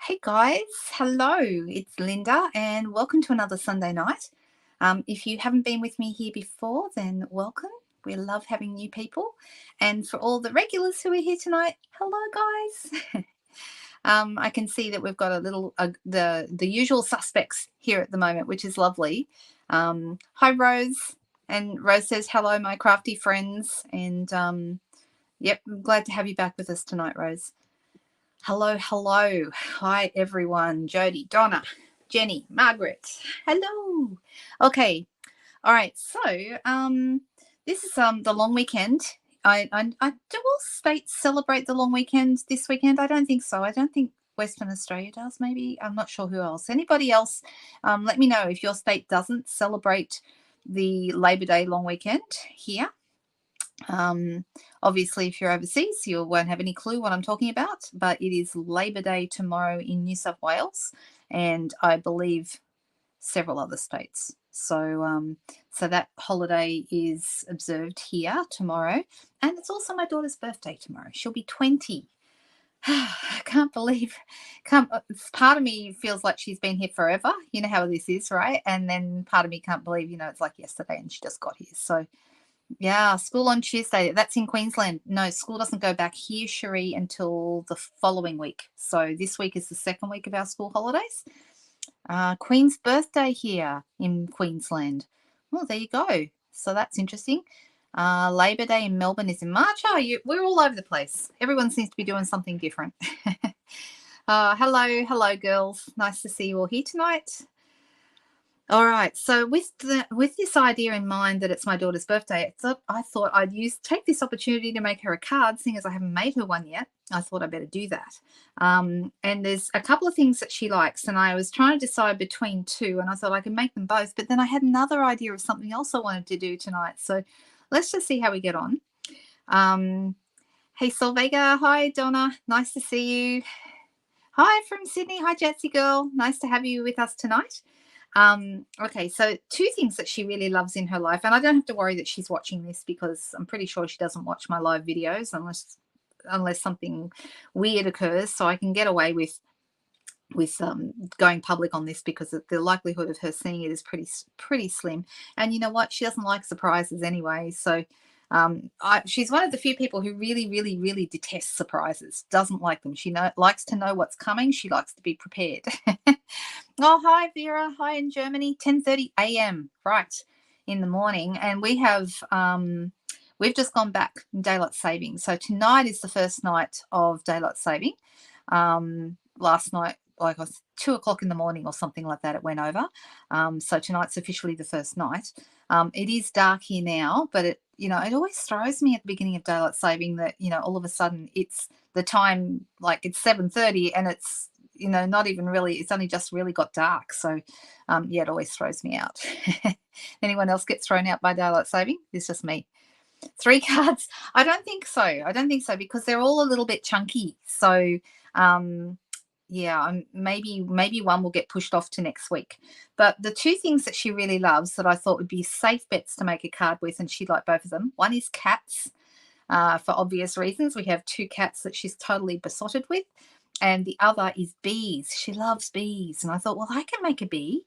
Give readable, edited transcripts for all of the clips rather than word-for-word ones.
Hey guys, hello, it's Linda and welcome to another Sunday night. If you haven't been with me here before, then welcome. We love having new people. And for all the regulars who are here tonight, hello guys. I can see that we've got a little, the usual suspects here at the moment, which is lovely. Hi Rose, and Rose says, hello my crafty friends. And yep, I'm glad to have you back with us tonight, Rose. Hello, hello. Hi, everyone. Jody, Donna, Jenny, Margaret. Hello. Okay. All right. So, this is the long weekend. Do all states celebrate the long weekend this weekend? I don't think so. I don't think Western Australia does. Maybe I'm not sure who else. Anybody else? Let me know if your state doesn't celebrate the Labor Day long weekend here. Obviously, if you're overseas, you won't have any clue what I'm talking about, but it is Labor Day tomorrow in New South Wales, and I believe several other states. So that holiday is observed here tomorrow, and it's also my daughter's birthday tomorrow. She'll be 20. I can't believe, part of me feels like she's been here forever. You know how this is, right? And then part of me can't believe, it's like yesterday and she just got here. So yeah, school on Tuesday. That's in Queensland. No, school doesn't go back here, Cherie, until the following week. So this week is the second week of our school holidays. Queen's birthday here in Queensland. Oh, there you go. So that's interesting. Labor Day in Melbourne is in March. Oh, we're all over the place. Everyone seems to be doing something different. Hello, girls. Nice to see you all here tonight. All right, so with this idea in mind that it's my daughter's birthday, I thought I'd take this opportunity to make her a card, seeing as I haven't made her one yet. I thought I'd better do that. And there's a couple of things that she likes, and I was trying to decide between two, and I thought I could make them both, but then I had another idea of something else I wanted to do tonight. So let's just see how we get on. Hey, Solvega. Hi, Donna. Nice to see you. Hi from Sydney. Hi, Jetsy girl. Nice to have you with us tonight. Okay, so two things that she really loves in her life, and I don't have to worry that she's watching this because I'm pretty sure she doesn't watch my live videos unless something weird occurs, so I can get away with going public on this because the likelihood of her seeing it is pretty slim. And you know what? She doesn't like surprises anyway, so she's one of the few people who really, really, really detests surprises, doesn't like them. She likes to know what's coming. She likes to be prepared. Oh, hi, Vera. Hi in Germany. 10:30 a.m. right in the morning. And we've just gone back in daylight saving. So tonight is the first night of daylight saving. Last night, like 2 o'clock in the morning or something like that, it went over. So tonight's officially the first night. It is dark here now, but it always throws me at the beginning of daylight saving that, all of a sudden it's the time, like it's 7:30 and it's, not even really, it's only just really got dark. So, yeah, it always throws me out. Anyone else get thrown out by daylight saving? It's just me. 3 cards? I don't think so because they're all a little bit chunky. So, yeah, maybe one will get pushed off to next week. But the two things that she really loves that I thought would be safe bets to make a card with, and she'd like both of them. One is cats, for obvious reasons. We have 2 cats that she's totally besotted with. And the other is bees. She loves bees. And I thought, well, I can make a bee.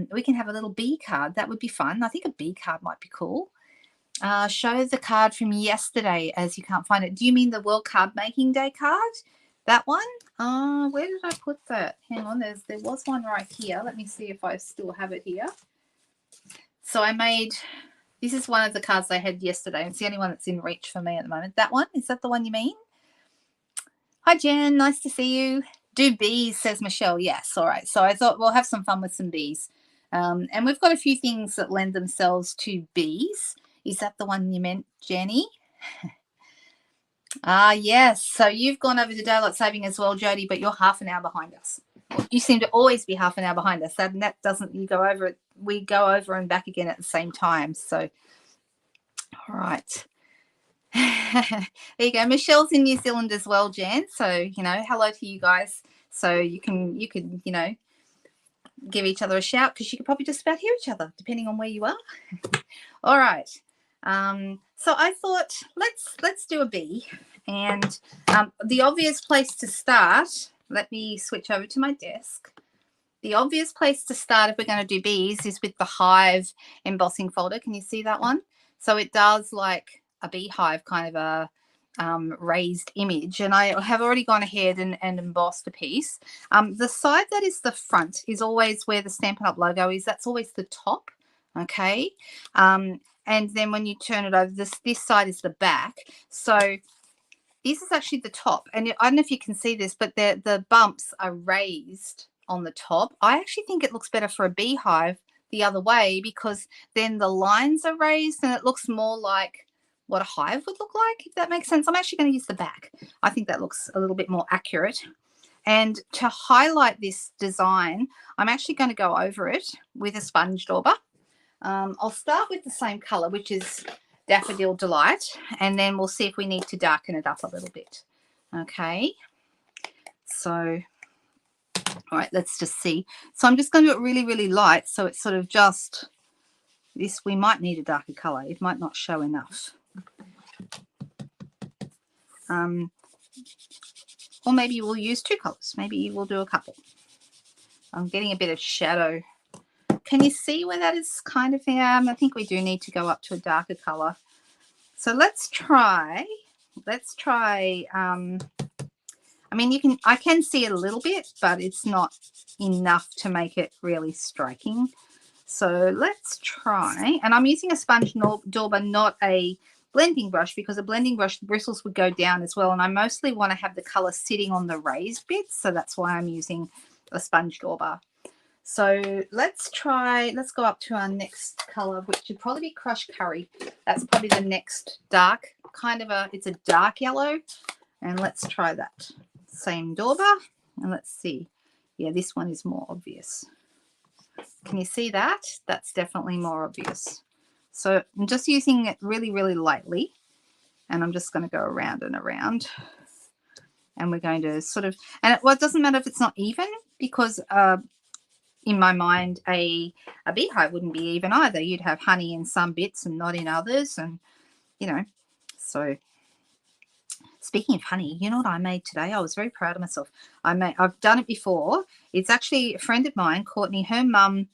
We can have a little bee card. That would be fun. I think a bee card might be cool. Show the card from yesterday as you can't find it. Do you mean the World Card Making Day card? That one? Where did I put that? Hang on, there was one right here. Let me see if I still have it here. So this is one of the cards I had yesterday. It's the only one that's in reach for me at the moment. That one? Is that the one you mean? Hi, Jen. Nice to see you. Do bees, says Michelle. Yes, all right. So I thought we'll have some fun with some bees. And we've got a few things that lend themselves to bees. Is that the one you meant, Jenny? Yes. So you've gone over to daylight saving as well, Jody, but you're half an hour behind us. You seem to always be half an hour behind us. That doesn't, we go over and back again at the same time. So, all right. There you go. Michelle's in New Zealand as well, Jan. So, hello to you guys. So you could, give each other a shout because you could probably just about hear each other depending on where you are. All right. So I thought let's do a bee, and the obvious place to start let me switch over to my desk. The obvious place to start if we're going to do bees is with the hive embossing folder. Can you see that one? So it does like a beehive kind of a raised image, and I have already gone ahead and embossed a piece. The side that is the front is always where the Stampin' Up logo is. That's always the top, okay? And then when you turn it over, this side is the back. So this is actually the top, and I don't know if you can see this, but the bumps are raised on the top. I actually think it looks better for a beehive the other way, because then the lines are raised and it looks more like what a hive would look like, if that makes sense. I'm actually going to use the back. I think that looks a little bit more accurate. And to highlight this design, I'm actually going to go over it with a sponge dauber. I'll start with the same color, which is Daffodil Delight, and then we'll see if we need to darken it up a little bit. Okay, so all right, let's just see. So I'm just going to do it really, really light, so it's sort of just this. We might need a darker color. It might not show enough. Or maybe we'll use two colors. Maybe we'll do a couple. I'm getting a bit of shadow. Can you see where that is kind of? I think we do need to go up to a darker color. So let's try. I mean, I can see it a little bit, but it's not enough to make it really striking. So let's try, and I'm using a sponge dauber, not a blending brush, because a blending brush, the bristles would go down as well, and I mostly want to have the color sitting on the raised bits, so that's why I'm using a sponge dauber. So let's go up to our next color, which should probably be Crushed Curry. That's probably the next dark, it's a dark yellow, and let's try that. Same dauber, and let's see. Yeah, this one is more obvious. Can you see that? That's definitely more obvious. So I'm just using it really, really lightly, and I'm just going to go around and around, and we're going to sort of, and it doesn't matter if it's not even, because in my mind, a beehive wouldn't be even either. You'd have honey in some bits and not in others, and so speaking of honey, you know what I made today? I was very proud of myself. I've done it before. It's actually a friend of mine, Courtney. Her mum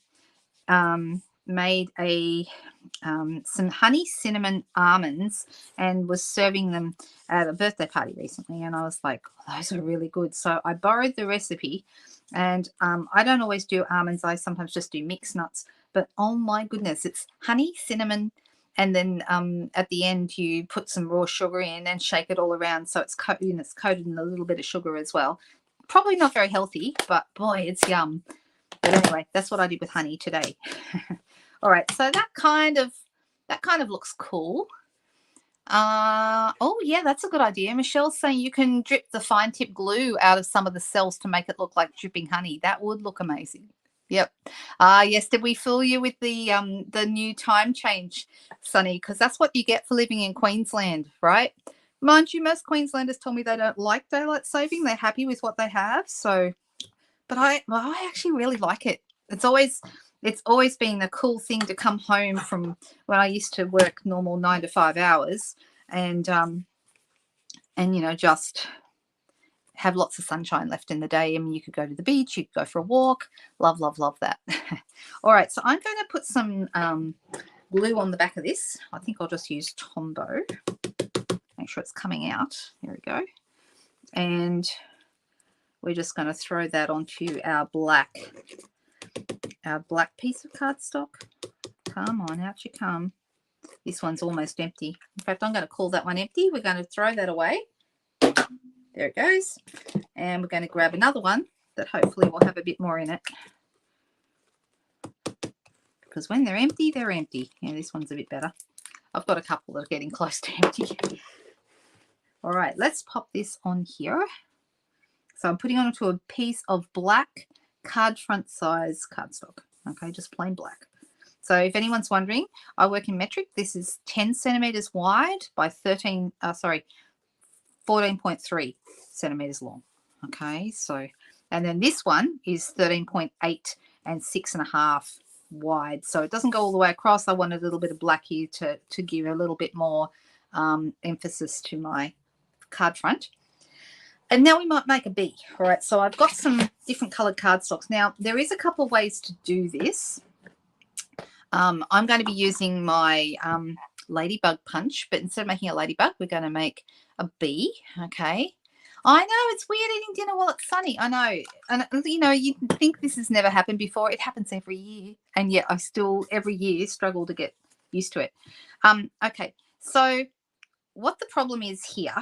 made some honey cinnamon almonds and was serving them at a birthday party recently, and I was like, oh, those are really good. So I borrowed the recipe, and I don't always do almonds. I sometimes just do mixed nuts, but oh my goodness, it's honey, cinnamon, and then at the end you put some raw sugar in and shake it all around, so it's coated in a little bit of sugar as well. Probably not very healthy, but boy, it's yum. But anyway, that's what I did with honey today. All right, so that kind of looks cool. Oh yeah, that's a good idea. Michelle's saying you can drip the fine tip glue out of some of the cells to make it look like dripping honey. That would look amazing. Yep. Yes, did we fool you with the new time change, Sunny? Because that's what you get for living in Queensland, right? Mind you, most Queenslanders tell me they don't like daylight saving. They're happy with what they have. So, but I actually really like it. It's always been a cool thing to come home from when I used to work normal 9 to 5 hours, and just have lots of sunshine left in the day. I mean, you could go to the beach, you could go for a walk. Love, love, love that. All right, so I'm going to put some glue on the back of this. I think I'll just use Tombow. Make sure it's coming out. There we go. And we're just going to throw that onto our black piece of cardstock. Come on, out you come. This one's almost empty. In fact, I'm going to call that one empty. We're going to throw that away. There it goes. And we're going to grab another one that hopefully will have a bit more in it. Because when they're empty, they're empty. Yeah, this one's a bit better. I've got a couple that are getting close to empty. All right, let's pop this on here. So I'm putting onto a piece of black card front size cardstock. Okay, just plain black. So if anyone's wondering, I work in metric. This is 10 centimeters wide by 14.3 centimeters long. Okay, so, and then this one is 13.8 and 6.5 wide. So it doesn't go all the way across. I wanted a little bit of black here to give a little bit more emphasis to my card front. And now we might make a bee. All right, so I've got some different coloured cardstocks. Now, there is a couple of ways to do this. I'm going to be using my ladybug punch, but instead of making a ladybug, we're going to make a bee, okay? I know, it's weird eating dinner while it's sunny. I know. And, you know, you think this has never happened before. It happens every year. And yet I still, every year, struggle to get used to it. Okay, so what the problem is here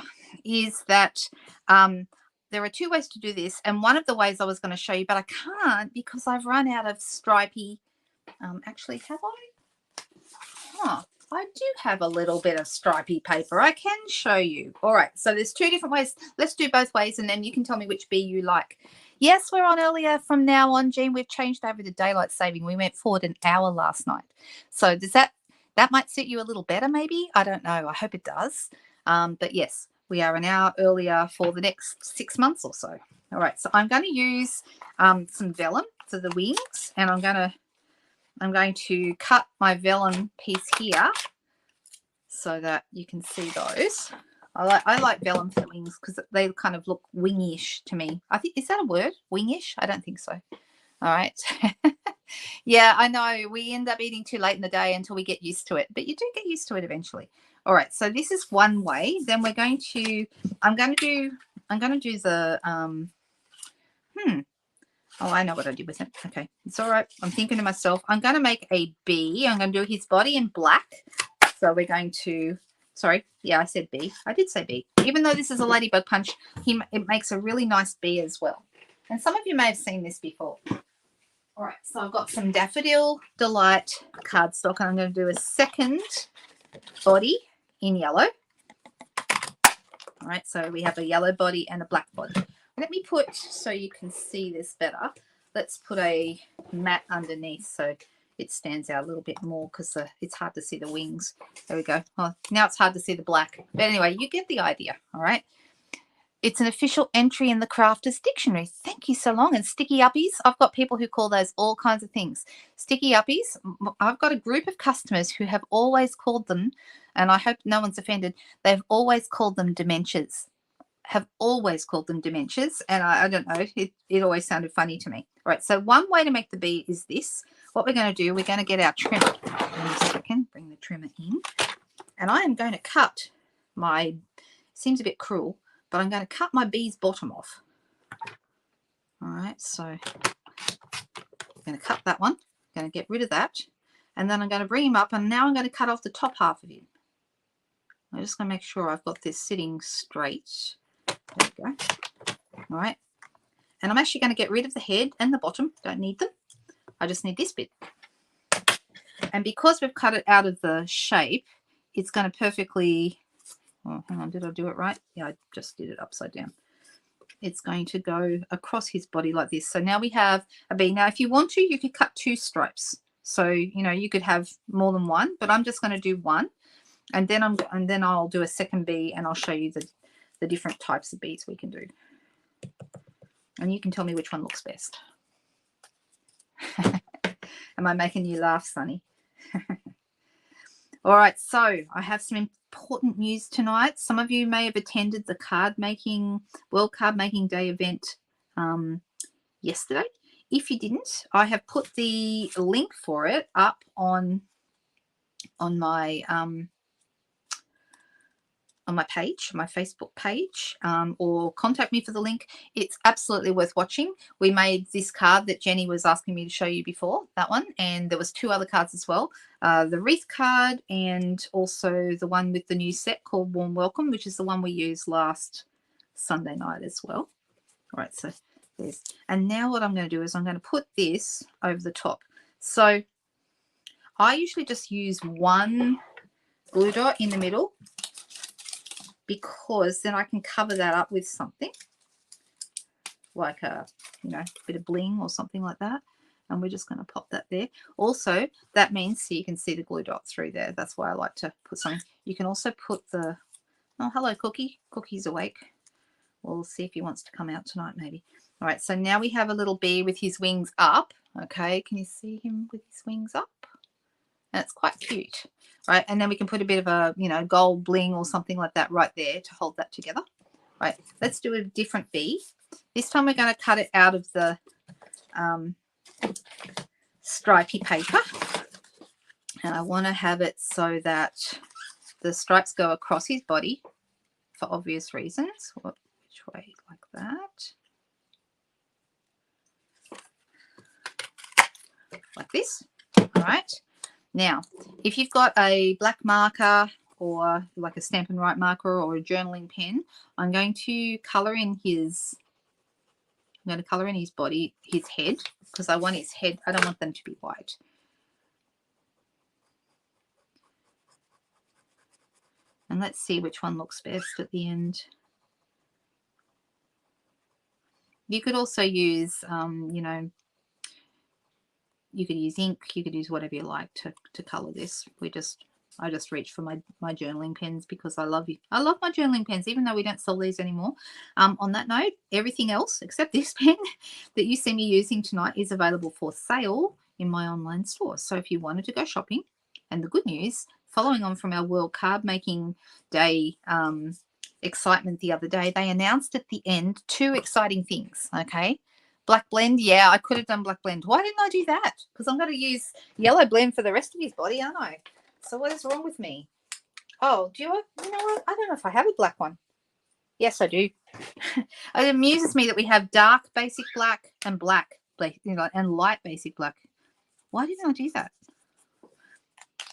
is that there are two ways to do this. And one of the ways I was going to show you, but I can't because I've run out of stripy. Actually, have I? Huh. I do have a little bit of stripy paper. I can show you. All right, so there's two different ways. Let's do both ways, and then you can tell me which bee you like. Yes, we're on earlier from now on, Jean. We've changed over to daylight saving. We went forward an hour last night. So does that might suit you a little better, maybe? I don't know. I hope it does. But yes, we are an hour earlier for the next 6 months or so. All right, so I'm going to use some vellum for the wings, and I'm going to cut my vellum piece here so that you can see those. I like vellum for wings because they kind of look wingish to me. I think, is that a word? Wingish? I don't think so. All right. Yeah, I know. We end up eating too late in the day until we get used to it, but you do get used to it eventually. All right. So this is one way. Then I'm going to do the oh, I know what I did with it. Okay, it's all right. I'm thinking to myself, I'm going to make a bee. I'm going to do his body in black. So we're going to, sorry, yeah, I said bee. I did say bee. Even though this is a ladybug punch, it makes a really nice bee as well. And some of you may have seen this before. All right, so I've got some Daffodil Delight cardstock, and I'm going to do a second body in yellow. All right, so we have a yellow body and a black body. Let me put, so you can see this better, let's put a mat underneath so it stands out a little bit more because it's hard to see the wings. There we go. Oh, now it's hard to see the black. But anyway, you get the idea, all right? It's an official entry in the Crafters Dictionary. Thank you so long. And sticky uppies, I've got people who call those all kinds of things. Sticky uppies, I've got a group of customers who have always called them, and I hope no one's offended, they've always called them dementias. Have always called them dementias, and I don't know, it always sounded funny to me. All right, so one way to make the bee is this. What we're going to do, we're going to get our trimmer. In a second, bring the trimmer in, and I am going to cut my, seems a bit cruel, but I'm going to cut my bee's bottom off. All right, so I'm going to cut that one. I'm going to get rid of that, and then I'm going to bring him up, and now I'm going to cut off the top half of him. I'm just going to make sure I've got this sitting straight. There we go. All right. And I'm actually going to get rid of the head and the bottom. Don't need them. I just need this bit. And because we've cut it out of the shape, it's going to perfectly, oh, hang on, did I do it right? Yeah, I just did it upside down. It's going to go across his body like this. So now we have a bee. Now, if you want to, you could cut 2 stripes. So, you know, you could have more than one, but I'm just going to do one. And then I'll do a second bee, and I'll show you the different types of bees we can do. And you can tell me which one looks best. Am I making you laugh, Sunny? All right, so I have some important news tonight. Some of you may have attended the World Card Making Day event yesterday. If you didn't, I have put the link for it up on my on my page, my Facebook page, or contact me for the link. It's absolutely worth watching. We made this card that Jenny was asking me to show you before, that one, and there was 2 other cards as well. The wreath card and also the one with the new set called Warm Welcome, which is the one we used last Sunday night as well. All right, so there's, and now what I'm going to do is I'm going to put this over the top. So I usually just use one glue dot in the middle, because then I can cover that up with something like a, bit of bling or something like that. And we're just going to pop that there. Also, that means so you can see the glue dot through there. That's why I like to put something. You can also put the, oh, hello, Cookie. Cookie's awake. We'll see if he wants to come out tonight, maybe. All right, so now we have a little bee with his wings up. Okay, can you see him with his wings up? That's quite cute. Right, and then we can put a bit of a, gold bling or something like that right there to hold that together. Right, let's do a different bee. This time we're going to cut it out of the stripy paper. And I want to have it so that the stripes go across his body for obvious reasons. Which way? Like that. Like this. All right. Now, if you've got a black marker or like a Stampin' Write marker or a journaling pen, I'm going to colour in his body, his head, because I want his head, I don't want them to be white. And let's see which one looks best at the end. You could also use, you know, you could use ink, you could use whatever you like to colour this. I just reach for my journaling pens because I love my journaling pens, even though we don't sell these anymore. On that note, everything else except this pen that you see me using tonight is available for sale in my online store. So if you wanted to go shopping, and the good news, following on from our World Card Making Day excitement the other day, they announced at the end 2 exciting things, okay? Black blend, yeah, I could have done black blend. Why didn't I do that? Because I'm going to use yellow blend for the rest of his body, aren't I? So what is wrong with me? Oh, you know what? I don't know if I have a black one. Yes, I do. It amuses me that we have dark basic black and black, you know, and light basic black. Why didn't I do that?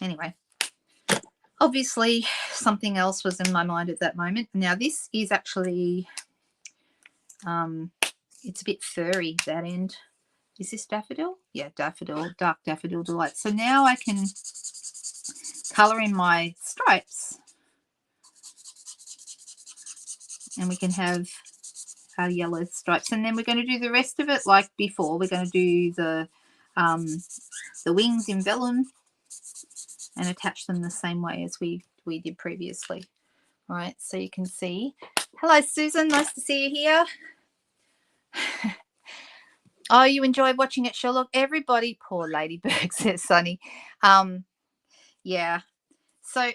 Anyway, obviously something else was in my mind at that moment. Now this is actually, it's a bit furry, that end. Is this daffodil? Yeah, daffodil, dark daffodil delight. So now I can colour in my stripes and we can have our yellow stripes, and then we're going to do the rest of it like before. We're going to do the wings in vellum and attach them the same way as we did previously. All right, so you can see. Hello Susan, nice to see you here. Oh, you enjoyed watching it, Sherlock? Everybody, poor Ladybird, says Sunny. Yeah, so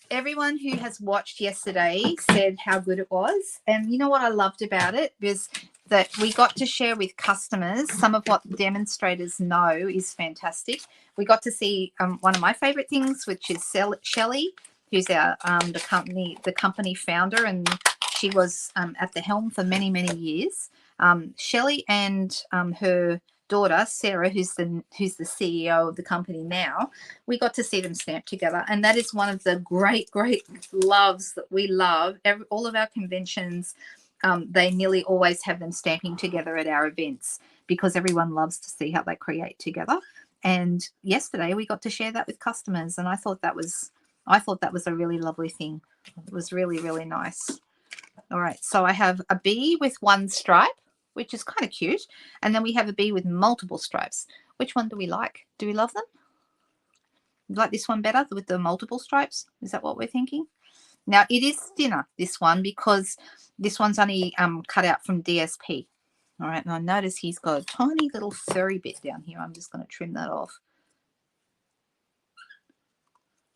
everyone who has watched yesterday said how good it was. And you know what I loved about it was that we got to share with customers some of what demonstrators know is fantastic. We got to see one of my favorite things, which is Shelley, who's our the company founder, and she was at the helm for many, many years. Shelley and her daughter Sarah, who's the CEO of the company now, we got to see them stamp together, and that is one of the great loves that we love. All of our conventions, they nearly always have them stamping together at our events because everyone loves to see how they create together. And yesterday we got to share that with customers, and I thought that was a really lovely thing. It was really, really nice. All right, so I have a bee with 1 stripe, which is kind of cute. And then we have a bee with multiple stripes. Which one do we like? Do we love them? You like this one better with the multiple stripes? Is that what we're thinking? Now, it is thinner, this one, because this one's only cut out from DSP. All right, and I notice he's got a tiny little furry bit down here. I'm just going to trim that off.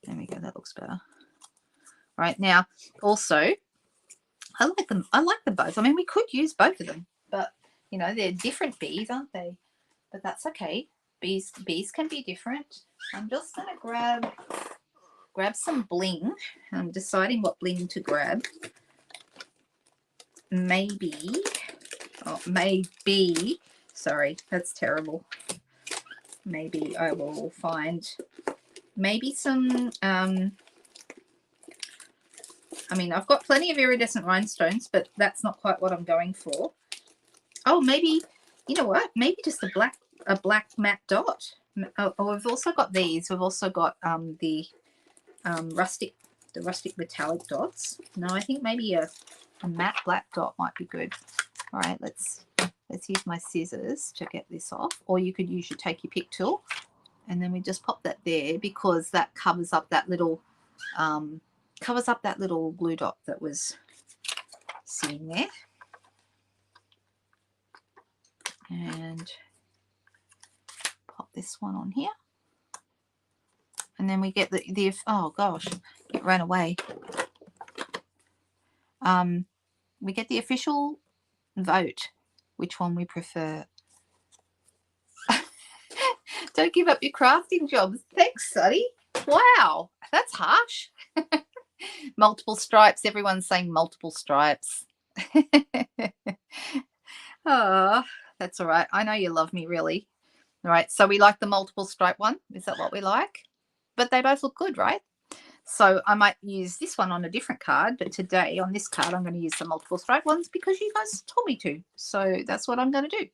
There we go. That looks better. All right, now, also, I like them. I like them both. I mean, we could use both of them. But, you know, they're different bees, aren't they? But that's okay. Bees can be different. I'm just going to grab some bling. I'm deciding what bling to grab. Maybe, sorry, that's terrible. Maybe I will find maybe some, I mean, I've got plenty of iridescent rhinestones, but that's not quite what I'm going for. Oh, maybe, you know what? Maybe just a black matte dot. Oh, we've also got these. We've also got the rustic metallic dots. No, I think maybe a matte black dot might be good. All right, let's use my scissors to get this off, or you could use your take your pick tool, and then we just pop that there because that covers up that little glue dot that was sitting there. And pop this one on here, and then we get the oh gosh, it ran away. We get the official vote which one we prefer. Don't give up your crafting jobs. Thanks, Sonny. Wow, that's harsh. Multiple stripes. Everyone's saying multiple stripes. Oh, that's all right. I know you love me, really. All right, so we like the multiple stripe one. Is that what we like? But they both look good, right? So I might use this one on a different card, but today on this card I'm going to use the multiple stripe ones because you guys told me to. So that's what I'm going to do.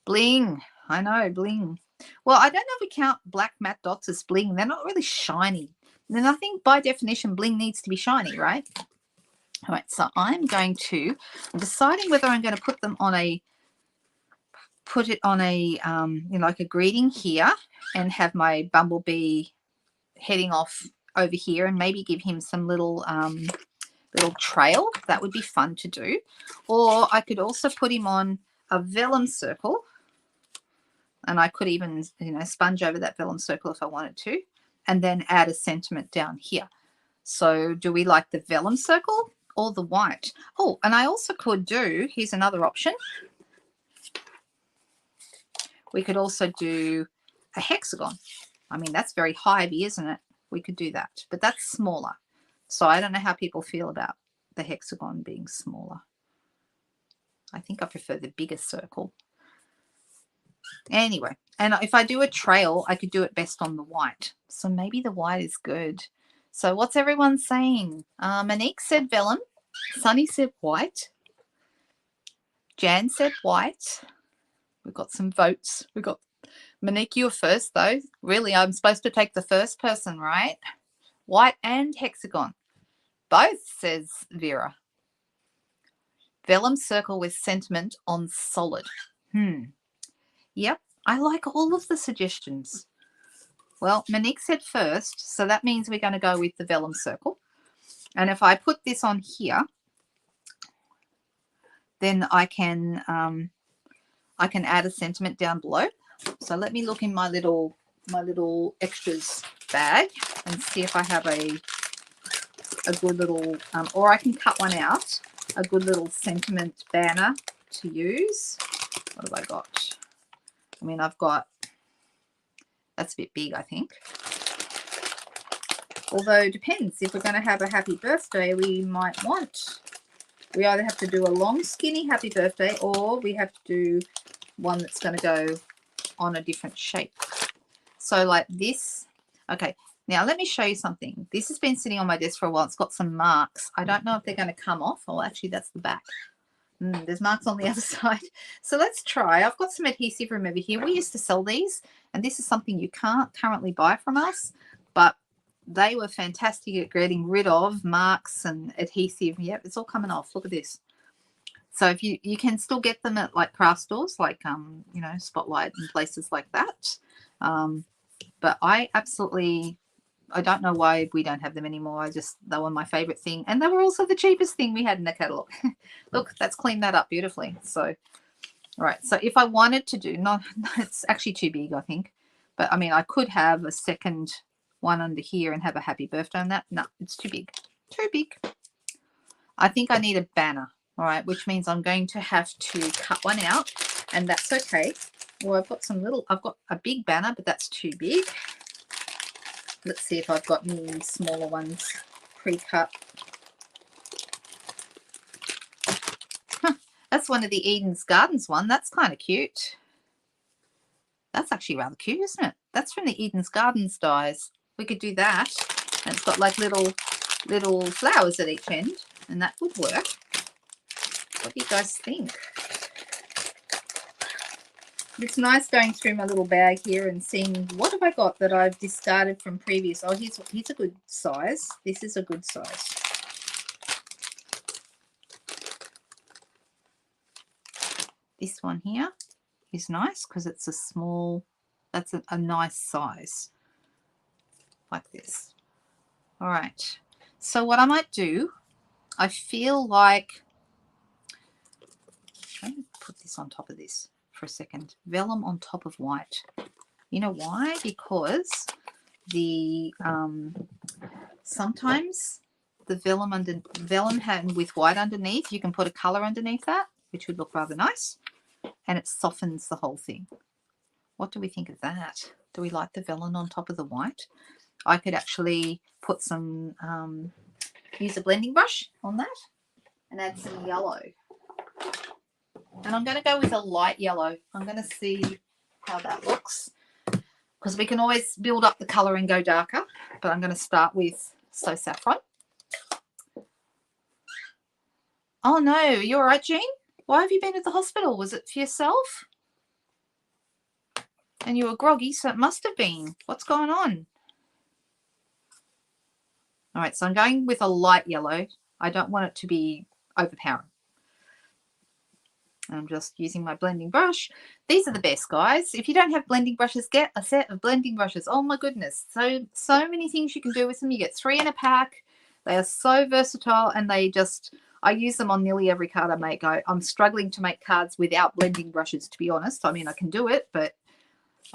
Bling. I know, bling. Well, I don't know if we count black matte dots as bling. They're not really shiny. And then I think by definition bling needs to be shiny, right? All right, so I'm deciding whether I'm going to put them on a, like a greeting here and have my bumblebee heading off over here and maybe give him some little trail. That would be fun to do. Or I could also put him on a vellum circle, and I could even, sponge over that vellum circle if I wanted to, and then add a sentiment down here. So do we like the vellum circle or the white? Oh, and I also could do, here's another option. We could also do a hexagon. I mean, that's very Hivey, isn't it? We could do that, but that's smaller. So I don't know how people feel about the hexagon being smaller. I think I prefer the bigger circle. Anyway, and if I do a trail, I could do it best on the white. So maybe the white is good. So what's everyone saying? Monique said vellum. Sunny said white. Jan said white. We've got some votes. We've got Monique, you're first, though. Really, I'm supposed to take the first person, right? White and hexagon. Both, says Vera. Vellum circle with sentiment on solid. Yep, I like all of the suggestions. Well, Monique said first, so that means we're going to go with the vellum circle. And if I put this on here, then I can add a sentiment down below. So let me look in my little extras bag and see if I have a good little, or I can cut one out, a good little sentiment banner to use. What have I got? I mean, I've got, that's a bit big, I think. Although it depends. If we're going to have a happy birthday, we either have to do a long, skinny happy birthday, or we have to do one that's going to go on a different shape. So like this. Okay, now let me show you something. This has been sitting on my desk for a while. It's got some marks. I don't know if they're going to come off. Oh, actually, that's the back. There's marks on the other side. So let's try. I've got some adhesive room over here. We used to sell these, and this is something you can't currently buy from us, but they were fantastic at getting rid of marks and adhesive. Yep, it's all coming off. Look at this. So if you can still get them at like craft stores, like Spotlight and places like that. But I don't know why we don't have them anymore. They were my favorite thing, and they were also the cheapest thing we had in the catalog. Look, that's cleaned that up beautifully. So, all right. So if I wanted to do, it's actually too big, I think. But I mean, I could have a second one under here and have a happy birthday on that. No, it's too big. Too big. I think I need a banner. All right, which means I'm going to have to cut one out, and that's okay. Well, I've got a big banner, but that's too big. Let's see if I've got any smaller ones pre-cut. That's one of the Eden's Gardens one. That's kind of cute. That's actually rather cute, isn't it? That's from the Eden's Gardens dies. We could do that. And it's got like little flowers at each end, and that would work. What do you guys think? It's nice going through my little bag here and seeing what have I got that I've discarded from previous. Oh, here's a good size. This is a good size. This one here is nice because it's a small, that's a nice size like this. All right. So what I might do, I feel like, let me put this on top of this for a second. Vellum on top of white. You know why? Because the sometimes the vellum hand with white underneath. You can put a color underneath that, which would look rather nice, and it softens the whole thing. What do we think of that? Do we like the vellum on top of the white? I could actually put some, use a blending brush on that and add some yellow. And I'm going to go with a light yellow. I'm going to see how that looks, because we can always build up the colour and go darker, but I'm going to start with So Saffron. Oh no, you all right, Jean? Why have you been at the hospital? Was it for yourself? And you were groggy, so it must have been. What's going on? All right, so I'm going with a light yellow. I don't want it to be overpowering. I'm just using my blending brush. These are the best, guys. If you don't have blending brushes, get a set of blending brushes. Oh my goodness. So many things you can do with them. You get 3 in a pack. They are so versatile, and they just, I use them on nearly every card I make. I'm struggling to make cards without blending brushes, to be honest. I mean, I can do it, but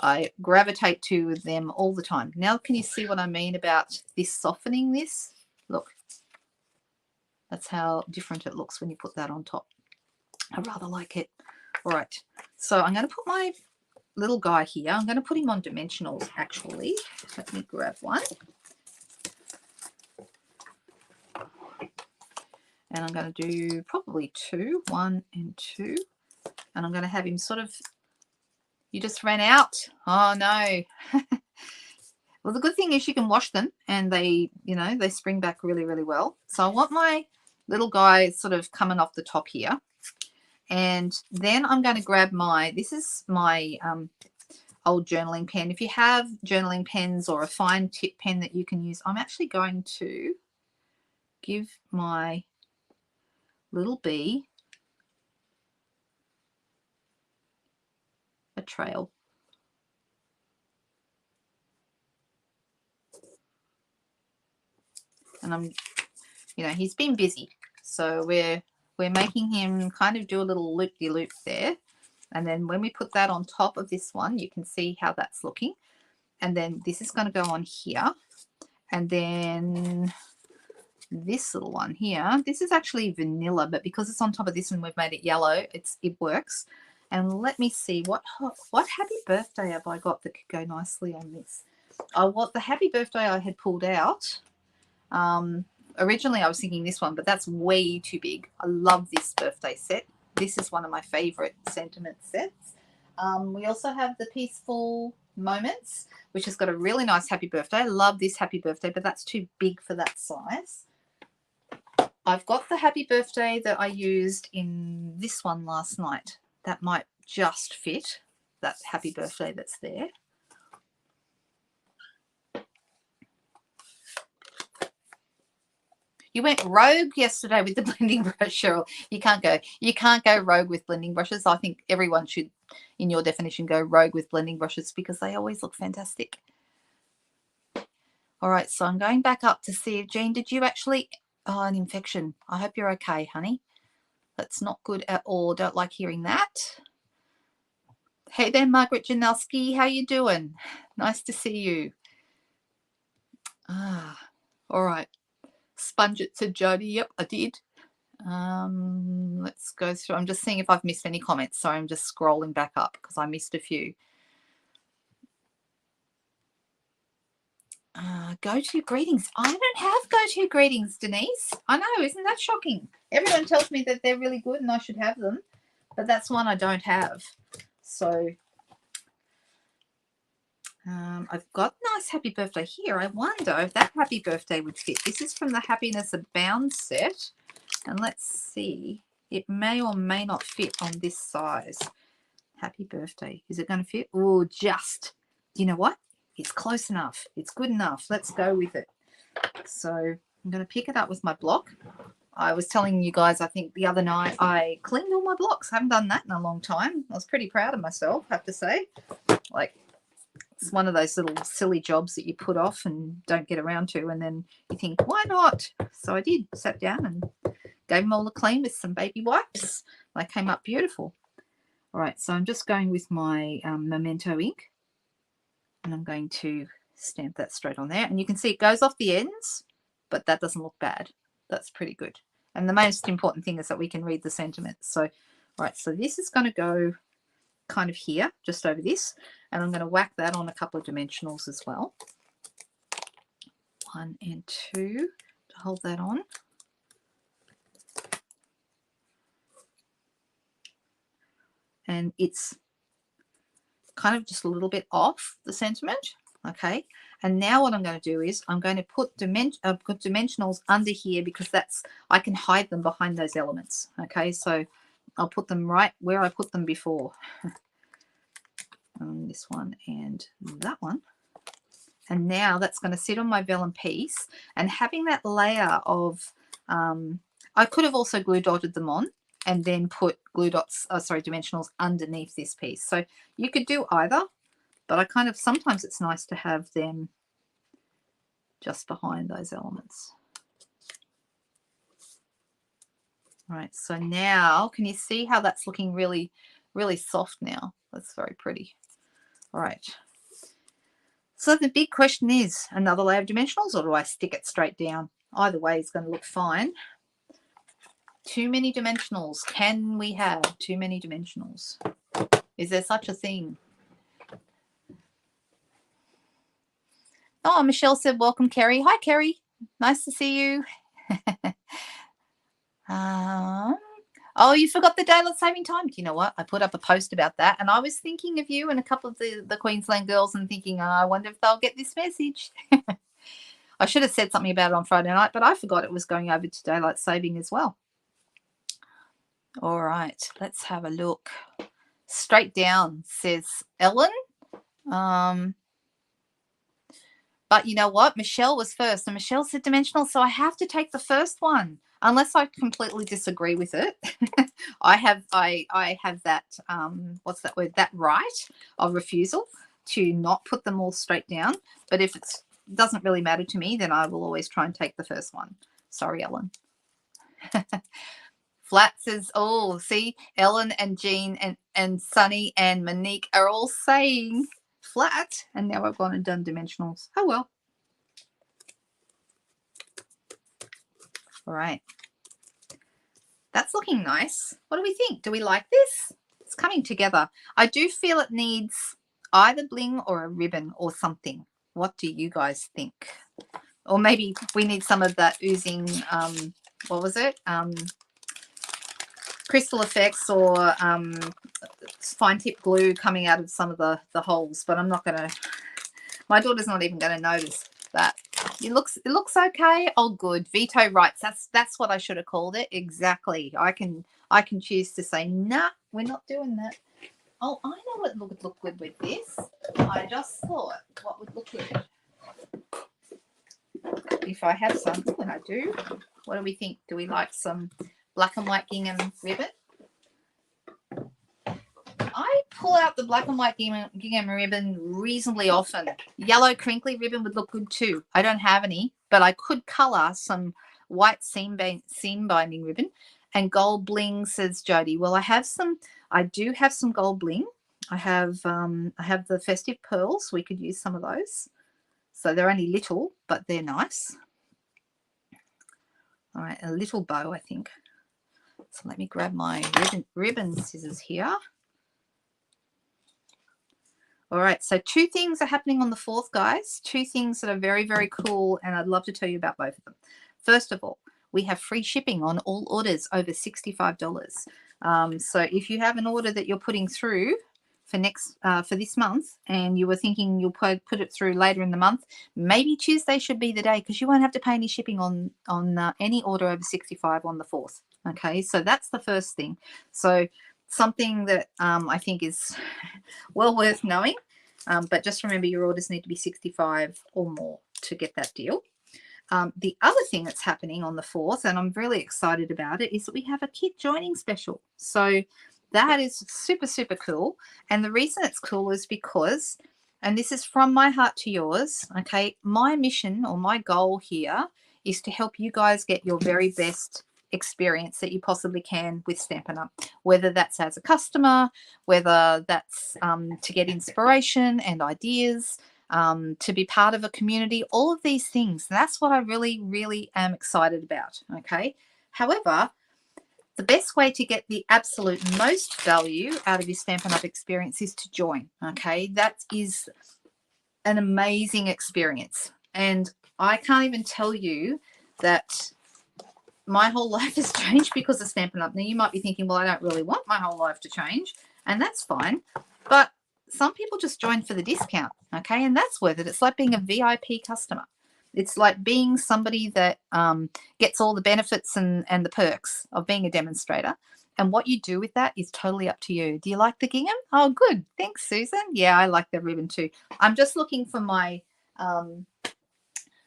I gravitate to them all the time. Now, can you see what I mean about this softening this? Look, that's how different it looks when you put that on top. I rather like it. All right, so I'm going to put my little guy here. I'm going to put him on dimensionals, actually. Let me grab one. And I'm going to do probably 2, 1 and 2. And I'm going to have him sort of, you just ran out. Oh no. Well, the good thing is you can wash them and they, you know, they spring back really, really well. So I want my little guy sort of coming off the top here. And then I'm going to grab my, this is my old journaling pen. If you have journaling pens or a fine tip pen that you can use, I'm actually going to give my little bee a trail. And I'm, you know, he's been busy, so we're making him kind of do a little loop-de-loop there. And then when we put that on top of this one, you can see how that's looking. And then this is going to go on here. And then this little one here, this is actually vanilla, but because it's on top of this and we've made it yellow, it works. And let me see, what happy birthday have I got that could go nicely on this? What the happy birthday I had pulled out, originally I was thinking this one, but that's way too big. I love this birthday set. This is one of my favorite sentiment sets. We also have the Peaceful Moments, which has got a really nice happy birthday. I love this happy birthday, but that's too big for that size. I've got the happy birthday that I used in this one last night. That might just fit, that happy birthday that's there. You went rogue yesterday with the blending brush, Cheryl. You can't go rogue with blending brushes. I think everyone should, in your definition, go rogue with blending brushes because they always look fantastic. All right, so I'm going back up to see if Jean, did you actually, oh, an infection. I hope you're okay, honey. That's not good at all. Don't like hearing that. Hey there, Margaret Janelski. How you doing? Nice to see you. All right. Sponge it, said Jody. Yep, I did. Let's go through. I'm just seeing if I've missed any comments. Sorry, I'm just scrolling back up because I missed a few. Go-to greetings. I don't have go-to greetings, Denise. I know, isn't that shocking? Everyone tells me that they're really good and I should have them, but that's one I don't have. So I've got a nice happy birthday here. I wonder if that happy birthday would fit. This is from the Happiness Abound set. And let's see. It may or may not fit on this size. Happy birthday. Is it going to fit? Oh, just. You know what? It's close enough. It's good enough. Let's go with it. So I'm going to pick it up with my block. I was telling you guys, I think the other night, I cleaned all my blocks. I haven't done that in a long time. I was pretty proud of myself, I have to say. Like, it's one of those little silly jobs that you put off and don't get around to, and then you think, why not? So I did. Sat down and gave them all a clean with some baby wipes. They came up beautiful. All right, so I'm just going with my Memento ink, and I'm going to stamp that straight on there. And you can see it goes off the ends. but that doesn't look bad. That's pretty good. And the most important thing is that we can read the sentiments. So, all right, so this is going to go kind of here, just over this, and I'm going to whack that on a couple of dimensionals as well. 1 and 2 to hold that on. And it's kind of just a little bit off the sentiment. Okay, and now what I'm going to do is I'm going to put dimensionals under here, because that's, I can hide them behind those elements. Okay, so I'll put them right where I put them before. This one and that one. And now that's going to sit on my vellum piece, and having that layer of, I could have also glue dotted them on and then put glue dots, dimensionals underneath this piece. So you could do either, but I kind of, sometimes it's nice to have them just behind those elements. All right, so now can you see how that's looking really, really soft now? That's very pretty. All right. So the big question is, another layer of dimensionals, or do I stick it straight down? Either way is going to look fine. Too many dimensionals. Can we have too many dimensionals? Is there such a thing? Oh, Michelle said, welcome, Kerry. Hi, Kerry. Nice to see you. Oh, you forgot the daylight saving time. Do you know what? I put up a post about that, and I was thinking of you and a couple of the Queensland girls and thinking, oh, I wonder if they'll get this message. I should have said something about it on Friday night, but I forgot it was going over to daylight saving as well. All right, let's have a look. Straight down, says Ellen. But you know what? Michelle was first, and Michelle said dimensional, so I have to take the first one, unless I completely disagree with it. I have that, what's that word? That right of refusal to not put them all straight down. But if it doesn't really matter to me, then I will always try and take the first one. Sorry, Ellen. Flat says, oh, see, Ellen and Jean and Sunny and Monique are all saying flat, and now I've gone and done dimensionals. Oh well. All right, that's looking nice. What do we think? Do we like this? It's coming together. I do feel it needs either bling or a ribbon or something. What do you guys think? Or maybe we need some of that oozing, what was it, crystal effects, or fine tip glue coming out of some of the holes, but I'm not going to, my daughter's not even going to notice that. It looks okay. Oh, good. Vito writes, that's what I should have called it. Exactly. I can choose to say, nah, we're not doing that. Oh, I know what would look good with this. I just thought what would look good. If I have some, and I do. What do we think? Do we like some black and white gingham ribbon? I pull out the black and white gingham ribbon reasonably often. Yellow crinkly ribbon would look good too. I don't have any, but I could colour some white seam binding ribbon. And gold bling, says Jody. Well, I do have some gold bling. I have the festive pearls. We could use some of those. So they're only little, but they're nice. All right, a little bow, I think. So let me grab my ribbon scissors here. All right, so 2 things are happening on the 4th, guys. 2 things that are very, very cool, and I'd love to tell you about both of them. First of all, we have free shipping on all orders over $65. So if you have an order that you're putting through for this month, and you were thinking you'll put it through later in the month, maybe Tuesday should be the day, because you won't have to pay any shipping on any order over 65 on the 4th. Okay, so that's the first thing. So something that I think is well worth knowing, but just remember your orders need to be 65 or more to get that deal. The other thing that's happening on the 4th, and I'm really excited about it, is that we have a kit joining special. So that is super, super cool. And the reason it's cool is because, and this is from my heart to yours, okay, my mission or my goal here is to help you guys get your very best experience that you possibly can with Stampin' Up, whether that's as a customer, whether that's to get inspiration and ideas, to be part of a community, all of these things. That's what I really, really am excited about, okay? However, the best way to get the absolute most value out of your Stampin' Up! Experience is to join, okay? That is an amazing experience. And I can't even tell you that my whole life has changed because of Stampin' Up! Now, you might be thinking, well, I don't really want my whole life to change, and that's fine. But some people just join for the discount, okay? And that's worth it. It's like being a VIP customer. It's like being somebody that gets all the benefits and the perks of being a demonstrator. And what you do with that is totally up to you. Do you like the gingham? Oh, good. Thanks, Susan. Yeah, I like the ribbon too. I'm just looking for my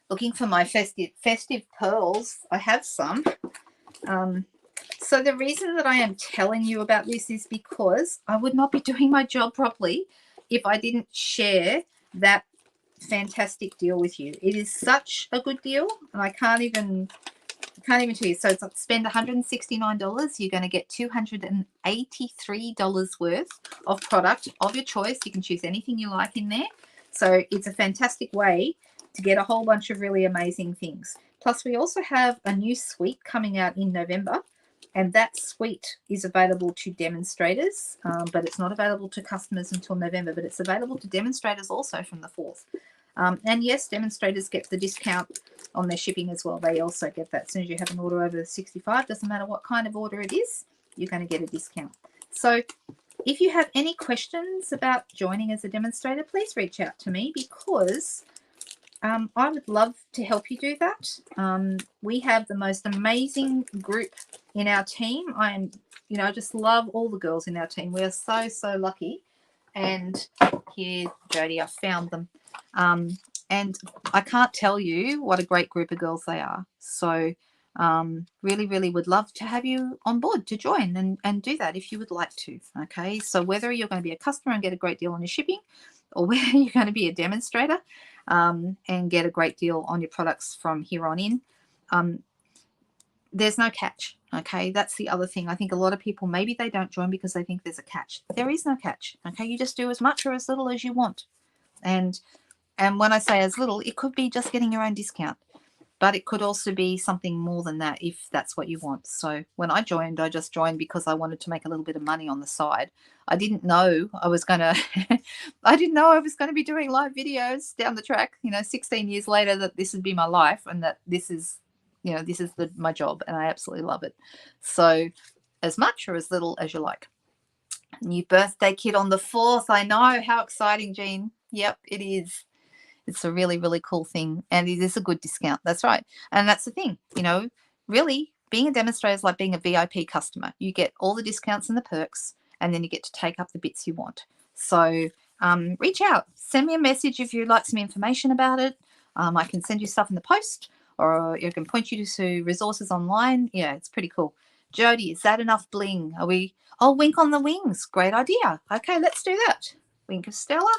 festive pearls. I have some. So the reason that I am telling you about this is because I would not be doing my job properly if I didn't share that fantastic deal with you. It is such a good deal, and I can't even tell you. So it's like spend $169. You're going to get $283 worth of product of your choice. You can choose anything you like in there. So it's a fantastic way to get a whole bunch of really amazing things. Plus, we also have a new suite coming out in November, and that suite is available to demonstrators, but it's not available to customers until November, but it's available to demonstrators also from the 4th. And yes, demonstrators get the discount on their shipping as well. They also get that. As soon as you have an order over 65, doesn't matter what kind of order it is, you're going to get a discount. So if you have any questions about joining as a demonstrator, please reach out to me, because I would love to help you do that. We have the most amazing group in our team. I just love all the girls in our team. We are so, so lucky. And here, Jody, I found them. And I can't tell you what a great group of girls they are. So really, really would love to have you on board to join and do that if you would like to. Okay, so whether you're going to be a customer and get a great deal on your shipping, or whether you're going to be a demonstrator and get a great deal on your products from here on in, there's no catch. Okay, that's the other thing. I think a lot of people, maybe they don't join because they think there's a catch. There is no catch. Okay, you just do as much or as little as you want. And when I say as little, it could be just getting your own discount, but it could also be something more than that if that's what you want. So when I joined, I just joined because I wanted to make a little bit of money on the side. I didn't know I was going to I didn't know I was going to be doing live videos down the track, 16 years later, that this would be my life, and that this is my job, and I absolutely love it. So as much or as little as you like. New birthday kit on the 4th. I know. How exciting, Jean. Yep, it is. It's a really, really cool thing, and it is a good discount. That's right. And that's the thing, really being a demonstrator is like being a VIP customer. You get all the discounts and the perks, and then you get to take up the bits you want. So reach out. Send me a message if you'd like some information about it. I can send you stuff in the post, or I can point you to resources online. Yeah, it's pretty cool. Jody, is that enough bling? Oh, wink on the wings. Great idea. Okay, let's do that. Wink of Stella.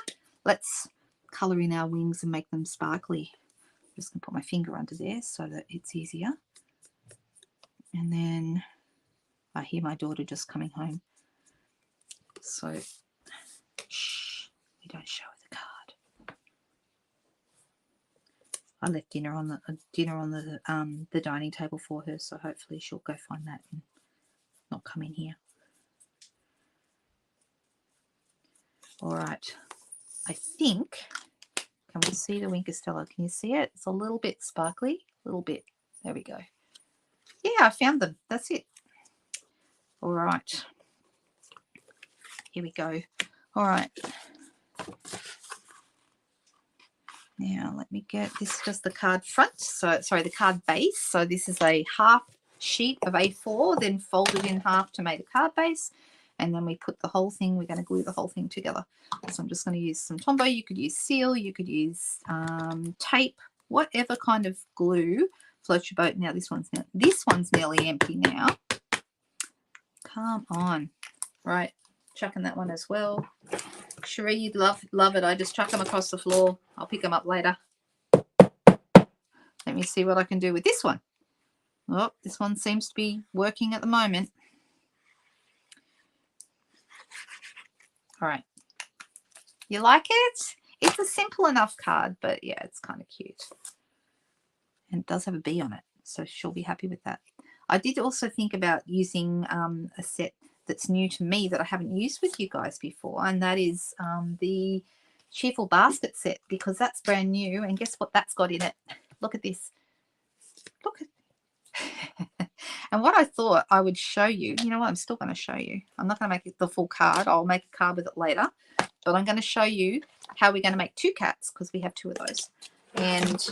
Let's colour in our wings and make them sparkly. I'm just going to put my finger under there so that it's easier. And then I hear my daughter just coming home. So, shh, we don't show her the card. I left dinner on the dining table for her, so hopefully she'll go find that and not come in here. All right. I think, can we see the Wink of Stella? Can you see it? It's a little bit sparkly, a little bit. There we go. Yeah, I found them. That's it. All right. Here we go. All right. Now, let me get this, just the card front. So, sorry, the card base. So this is a half sheet of A4, then folded in half to make a card base. And then we put the whole thing, we're going to glue the whole thing together. So I'm just going to use some Tombow. You could use seal, you could use tape, whatever kind of glue floats your boat. Now this one's nearly empty now. Come on. Right, chucking that one as well. Cherie, you'd love it. I just chuck them across the floor. I'll pick them up later. Let me see what I can do with this one. Oh, this one seems to be working at the moment. All right. You like it? It's a simple enough card, but yeah, it's kind of cute. And it does have a bee on it, so she'll be happy with that. I did also think about using a set that's new to me that I haven't used with you guys before, and that is the Cheerful Basket set, because that's brand new. And guess what that's got in it? Look at this. Look at And what I thought I would show you, you know what, I'm still going to show you. I'm not going to make it the full card. I'll make a card with it later. But I'm going to show you how we're going to make 2 cats, because we have 2 of those. And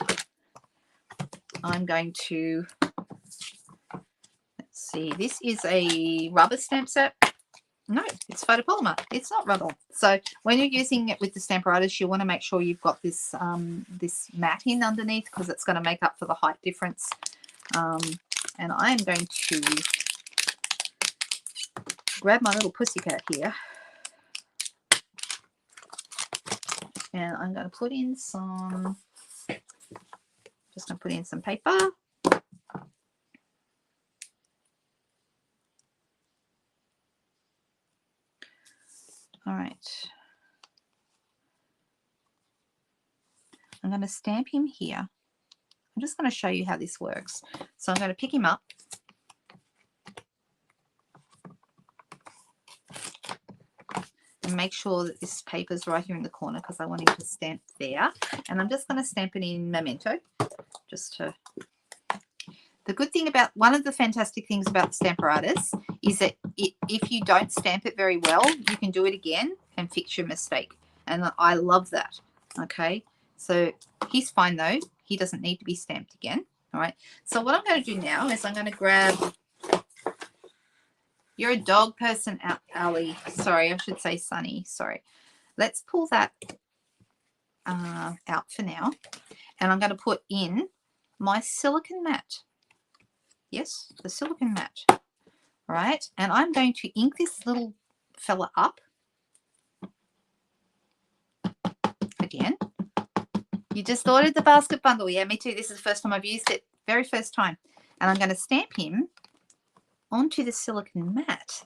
I'm going to, let's see, this is a rubber stamp set. No, it's photopolymer. It's not rubber. So when you're using it with the Stamparatus, you want to make sure you've got this this mat in underneath, because it's going to make up for the height difference. And I am going to grab my little pussycat here, and I'm going to put in some, just going to put in some paper. All right. I'm going to stamp him here. I'm just going to show you how this works. So I'm going to pick him up. And make sure that this paper is right here in the corner, because I want him to stamp there. And I'm just going to stamp it in Memento. Just to... The good thing about, one of the fantastic things about the Stamparatus is that if you don't stamp it very well, you can do it again and fix your mistake. And I love that. Okay, so he's fine though. He doesn't need to be stamped again. All right, so what I'm going to do now is I'm going to grab, you're a dog person, Ali. Sorry, I should say Sunny. Sorry. Let's pull that out for now. And I'm going to put in my silicone mat. Yes, the silicone mat. All right, and I'm going to ink this little fella up again. You just ordered the basket bundle. Yeah, me too. This is the first time I've used it. Very first time. And I'm going to stamp him onto the silicone mat.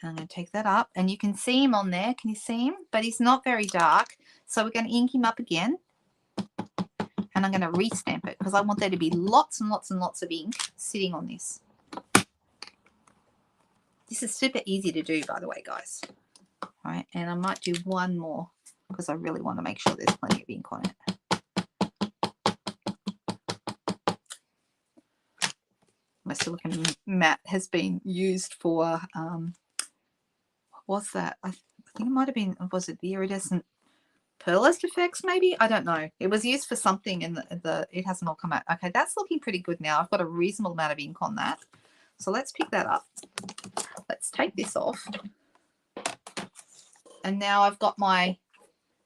And I'm going to take that up, and you can see him on there. Can you see him? But he's not very dark. So we're going to ink him up again. And I'm going to re-stamp it, because I want there to be lots and lots and lots of ink sitting on this. This is super easy to do, by the way, guys. All right, and I might do one more, because I really want to make sure there's plenty of ink on it. My silicone mat has been used for, what was that? I think it might have been, was it the Iridescent Pearlist effects maybe? I don't know. It was used for something, and it hasn't all come out. Okay, that's looking pretty good now. I've got a reasonable amount of ink on that. So let's pick that up. Let's take this off. And now I've got my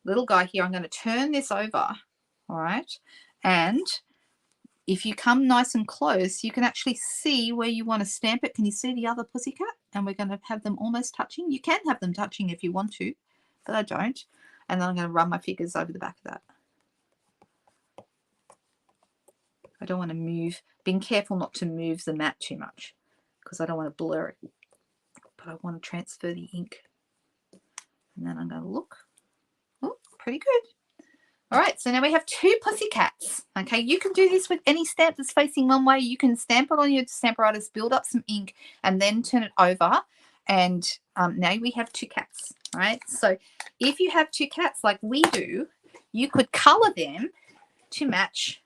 little guy here. I'm going to turn this over. All right. And if you come nice and close, you can actually see where you want to stamp it. Can you see the other pussycat? And we're going to have them almost touching. You can have them touching if you want to, but I don't. And then I'm going to run my fingers over the back of that. I don't want to move. Being careful not to move the mat too much, because I don't want to blur it. But I want to transfer the ink. And then I'm going to look. Oh, pretty good. All right, so now we have 2 pussycats. Okay, you can do this with any stamp that's facing one way. You can stamp it on your Stamparatus, build up some ink, and then turn it over. And now we have 2 cats. All right, so if you have 2 cats like we do, you could color them to match.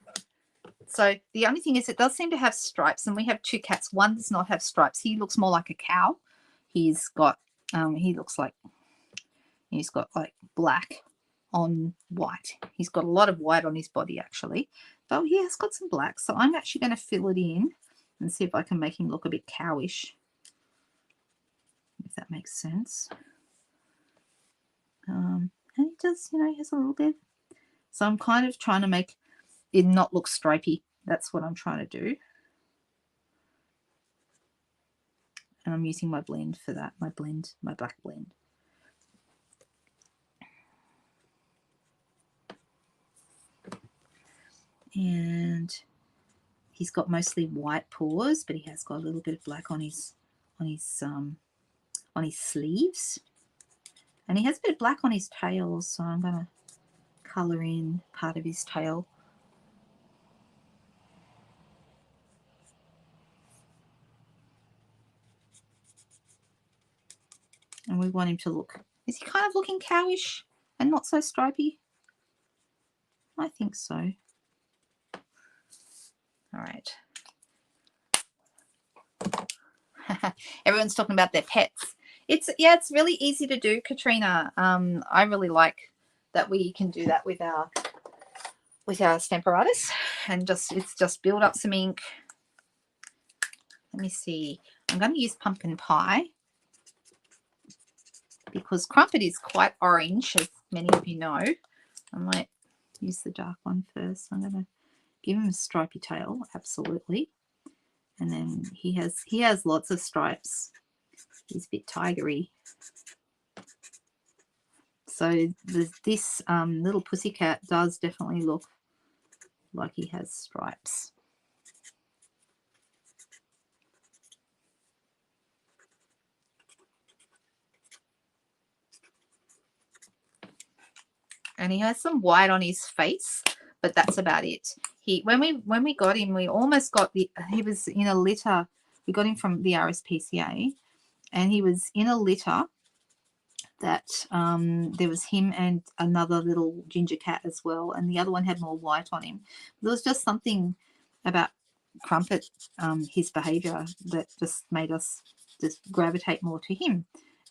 So the only thing is, it does seem to have stripes, and we have 2 cats. One does not have stripes. He looks more like a cow. He's got, he looks like, he's got like black on white. He's got a lot of white on his body actually, but he has got some black. So I'm actually going to fill it in and see if I can make him look a bit cowish, if that makes sense. And he does, you know, he has a little bit. So I'm kind of trying to make it not look stripy. That's what I'm trying to do. And I'm using my blend for that, my black blend. And he's got mostly white paws, but he has got a little bit of black on his sleeves. And he has a bit of black on his tail, so I'm going to colour in part of his tail. And we want him to look, is he kind of looking cowish and not so stripy? I think so. All right. Everyone's talking about their pets. It's really easy to do, Katrina. I really like that we can do that with our Stamparatus, and just build up some ink. Let me see. I'm going to use pumpkin pie because Crumpet is quite orange, as many of you know. I might use the dark one first. I'm going to give him a stripy tail, absolutely. And then he has lots of stripes. He's a bit tigery. So this little pussycat does definitely look like he has stripes. And he has some white on his face, but that's about it. When we got him, we almost got he was in a litter. We got him from the RSPCA, and he was in a litter that there was him and another little ginger cat as well, and the other one had more white on him. There was just something about Crumpet, his behavior, that just made us just gravitate more to him,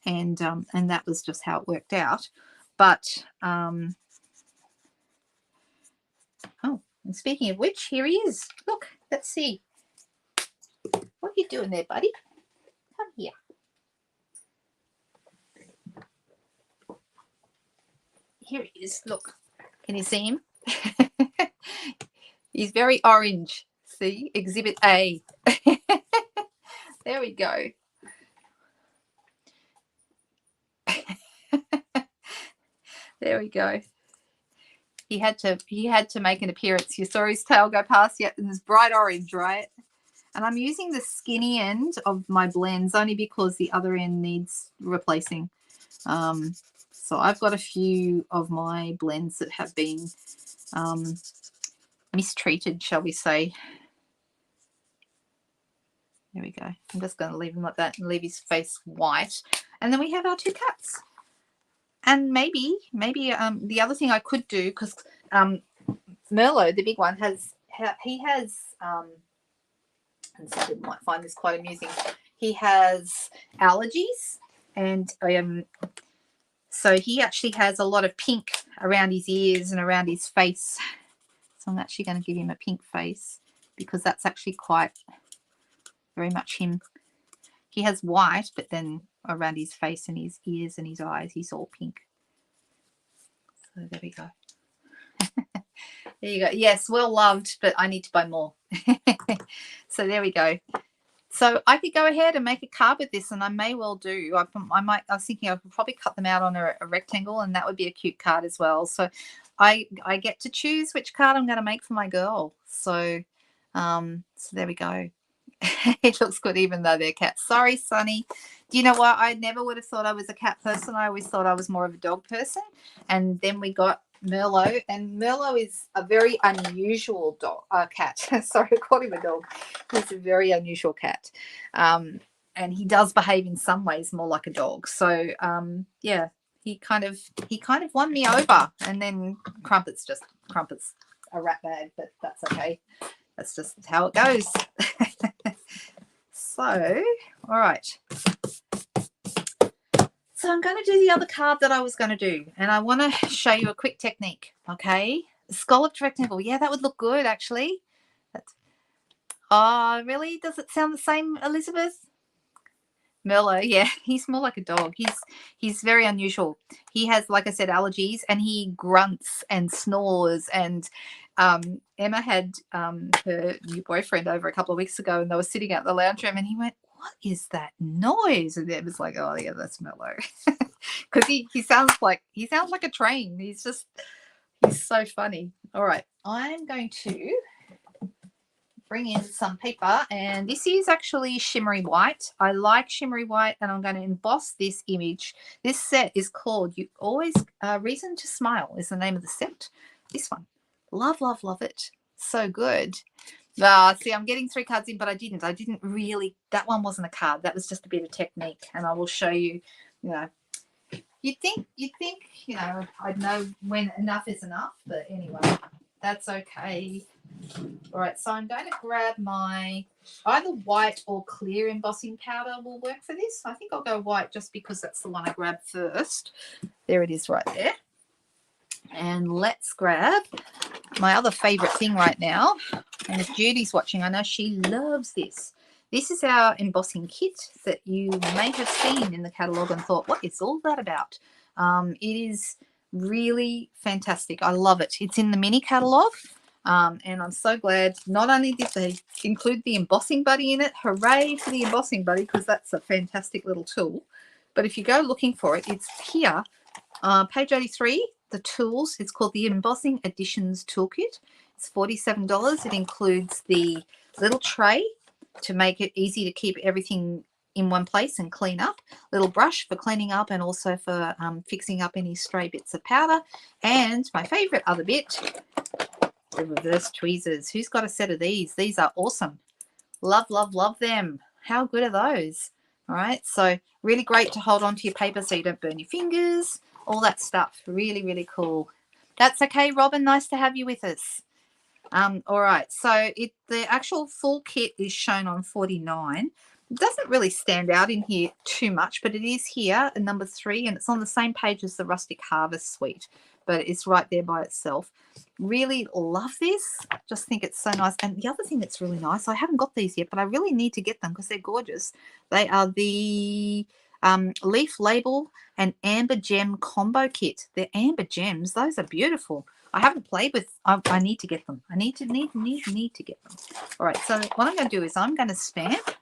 and that was just how it worked out. But oh, and speaking of which, here he is. Look, let's see. What are you doing there, buddy? Come here. Here he is. Look, can you see him? He's very orange. See, Exhibit A. There we go. There we go. He had to make an appearance. You saw his tail go past yet, and it's bright orange, right? And I'm using the skinny end of my blends only because the other end needs replacing. So I've got a few of my blends that have been mistreated, shall we say. There we go. I'm just going to leave him like that and leave his face white. And then we have our two cats. And maybe the other thing I could do, because Merlot, the big one, and some people might find this quite amusing. He has allergies, and so he actually has a lot of pink around his ears and around his face. So I'm actually going to give him a pink face because that's actually quite very much him. He has white, but then around his face and his ears and his eyes, he's all pink. So there we go. There you go. Yes, well loved, but I need to buy more. So there we go. So I could go ahead and make a card with this, and I may well do. I was thinking I could probably cut them out on a rectangle, and that would be a cute card as well. So I get to choose which card I'm going to make for my girl. So so there we go. It looks good even though they're cats. Sorry, Sunny. Do you know what? I never would have thought I was a cat person. I always thought I was more of a dog person. And then we got Merlot, and Merlot is a very unusual cat. Sorry, I called him a dog. He's a very unusual cat. And he does behave in some ways more like a dog. So yeah, he kind of won me over. And then Crumpet's a rat bag, but that's okay. That's just how it goes. So, all right. So I'm going to do the other card that I was going to do, and I want to show you a quick technique, okay? Scalloped rectangle. Yeah, that would look good, actually. Oh, really? Does it sound the same, Elizabeth? Merlot, yeah, he's more like a dog. He's very unusual. He has, like I said, allergies, and he grunts and snores. And Emma had her new boyfriend over a couple of weeks ago, and they were sitting out in the lounge room, and he went, "What is that noise?" And Emma's like, "Oh yeah, that's Merlot," because he sounds like a train. He's so funny. All right, I'm going to bring in some paper, and this is actually shimmery white. I like shimmery white, and I'm going to emboss this image. This set is called You Always Reason to Smile is the name of the set. This one. Love, love, love it. So good. See, I'm getting 3 cards in, but I didn't really, that one wasn't a card. That was just a bit of technique, and I will show you, you know, you'd think, you know, I'd know when enough is enough, but anyway, that's okay. All right, so I'm going to grab my either white or clear embossing powder will work for this. I think I'll go white just because that's the one I grabbed first. There it is right there. And let's grab my other favorite thing right now. And if Judy's watching, I know she loves this. This is our embossing kit that you may have seen in the catalogue and thought, what is all that about? It is really fantastic. I love it. It's in the mini catalogue. And I'm so glad not only did they include the embossing buddy in it, hooray for the embossing buddy, because that's a fantastic little tool. But if you go looking for it, it's here, page 83, the tools. It's called the Embossing Additions Toolkit. It's $47. It includes the little tray to make it easy to keep everything in one place and clean up, little brush for cleaning up and also for fixing up any stray bits of powder, and my favorite other bit, the reverse tweezers. Who's got a set of these? These are awesome. Love, love, love them. How good are those? All right, so really great to hold on to your paper so you don't burn your fingers, all that stuff. Really, really cool. That's okay, Robin. Nice to have you with us. All right, so the actual full kit is shown on 49. It doesn't really stand out in here too much, but it is here at number 3, and it's on the same page as the Rustic Harvest Suite, but it's right there by itself. Really love this. Just think it's so nice. And the other thing that's really nice, I haven't got these yet, but I really need to get them because they're gorgeous. They are the Leaf Label and Amber Gem Combo Kit. They're amber gems. Those are beautiful. I haven't played with, I need to get them. I need to get them. All right, so what I'm going to do is I'm going to stamp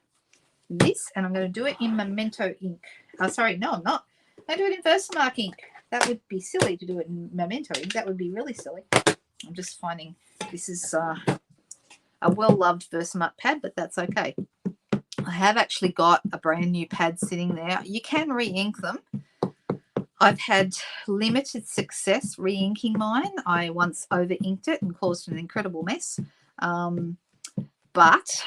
this, and I'm going to do it in Memento ink. Sorry, no, I'm not. I do it in Versamark ink. That would be silly to do it in Memento ink. That would be really silly. I'm just finding this is a well-loved Versamark pad, but that's okay. I have actually got a brand new pad sitting there. You can re-ink them. I've had limited success re-inking mine. I once over-inked it and caused an incredible mess. But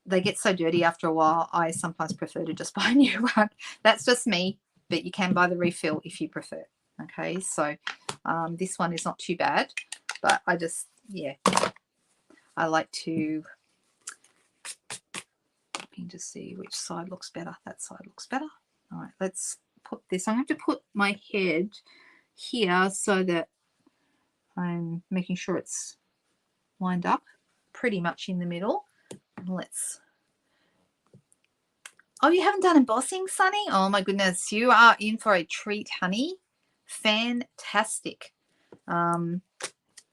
they get so dirty after a while, I sometimes prefer to just buy a new one. That's just me, but you can buy the refill if you prefer. Okay, so this one is not too bad, but I just, yeah, I like to just see which side looks better. That side looks better. All right, let's put this. I'm going to put my head here so that I'm making sure it's lined up pretty much in the middle. Let's. Oh, you haven't done embossing, Sunny? Oh my goodness, you are in for a treat, honey. Fantastic.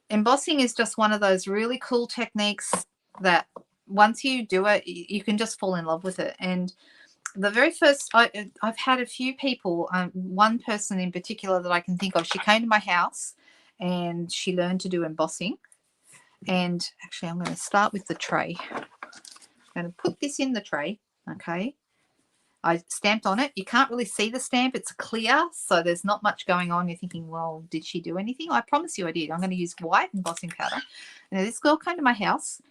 Embossing is just one of those really cool techniques that once you do it, you can just fall in love with it. And the very first, I've had a few people, one person in particular that I can think of, she came to my house and she learned to do embossing. And actually, I'm going to start with the tray. I'm going to put this in the tray, okay? I stamped on it. You can't really see the stamp. It's clear, so there's not much going on. You're thinking, well, did she do anything? I promise you I did. I'm going to use white embossing powder. Now, this girl came to my house,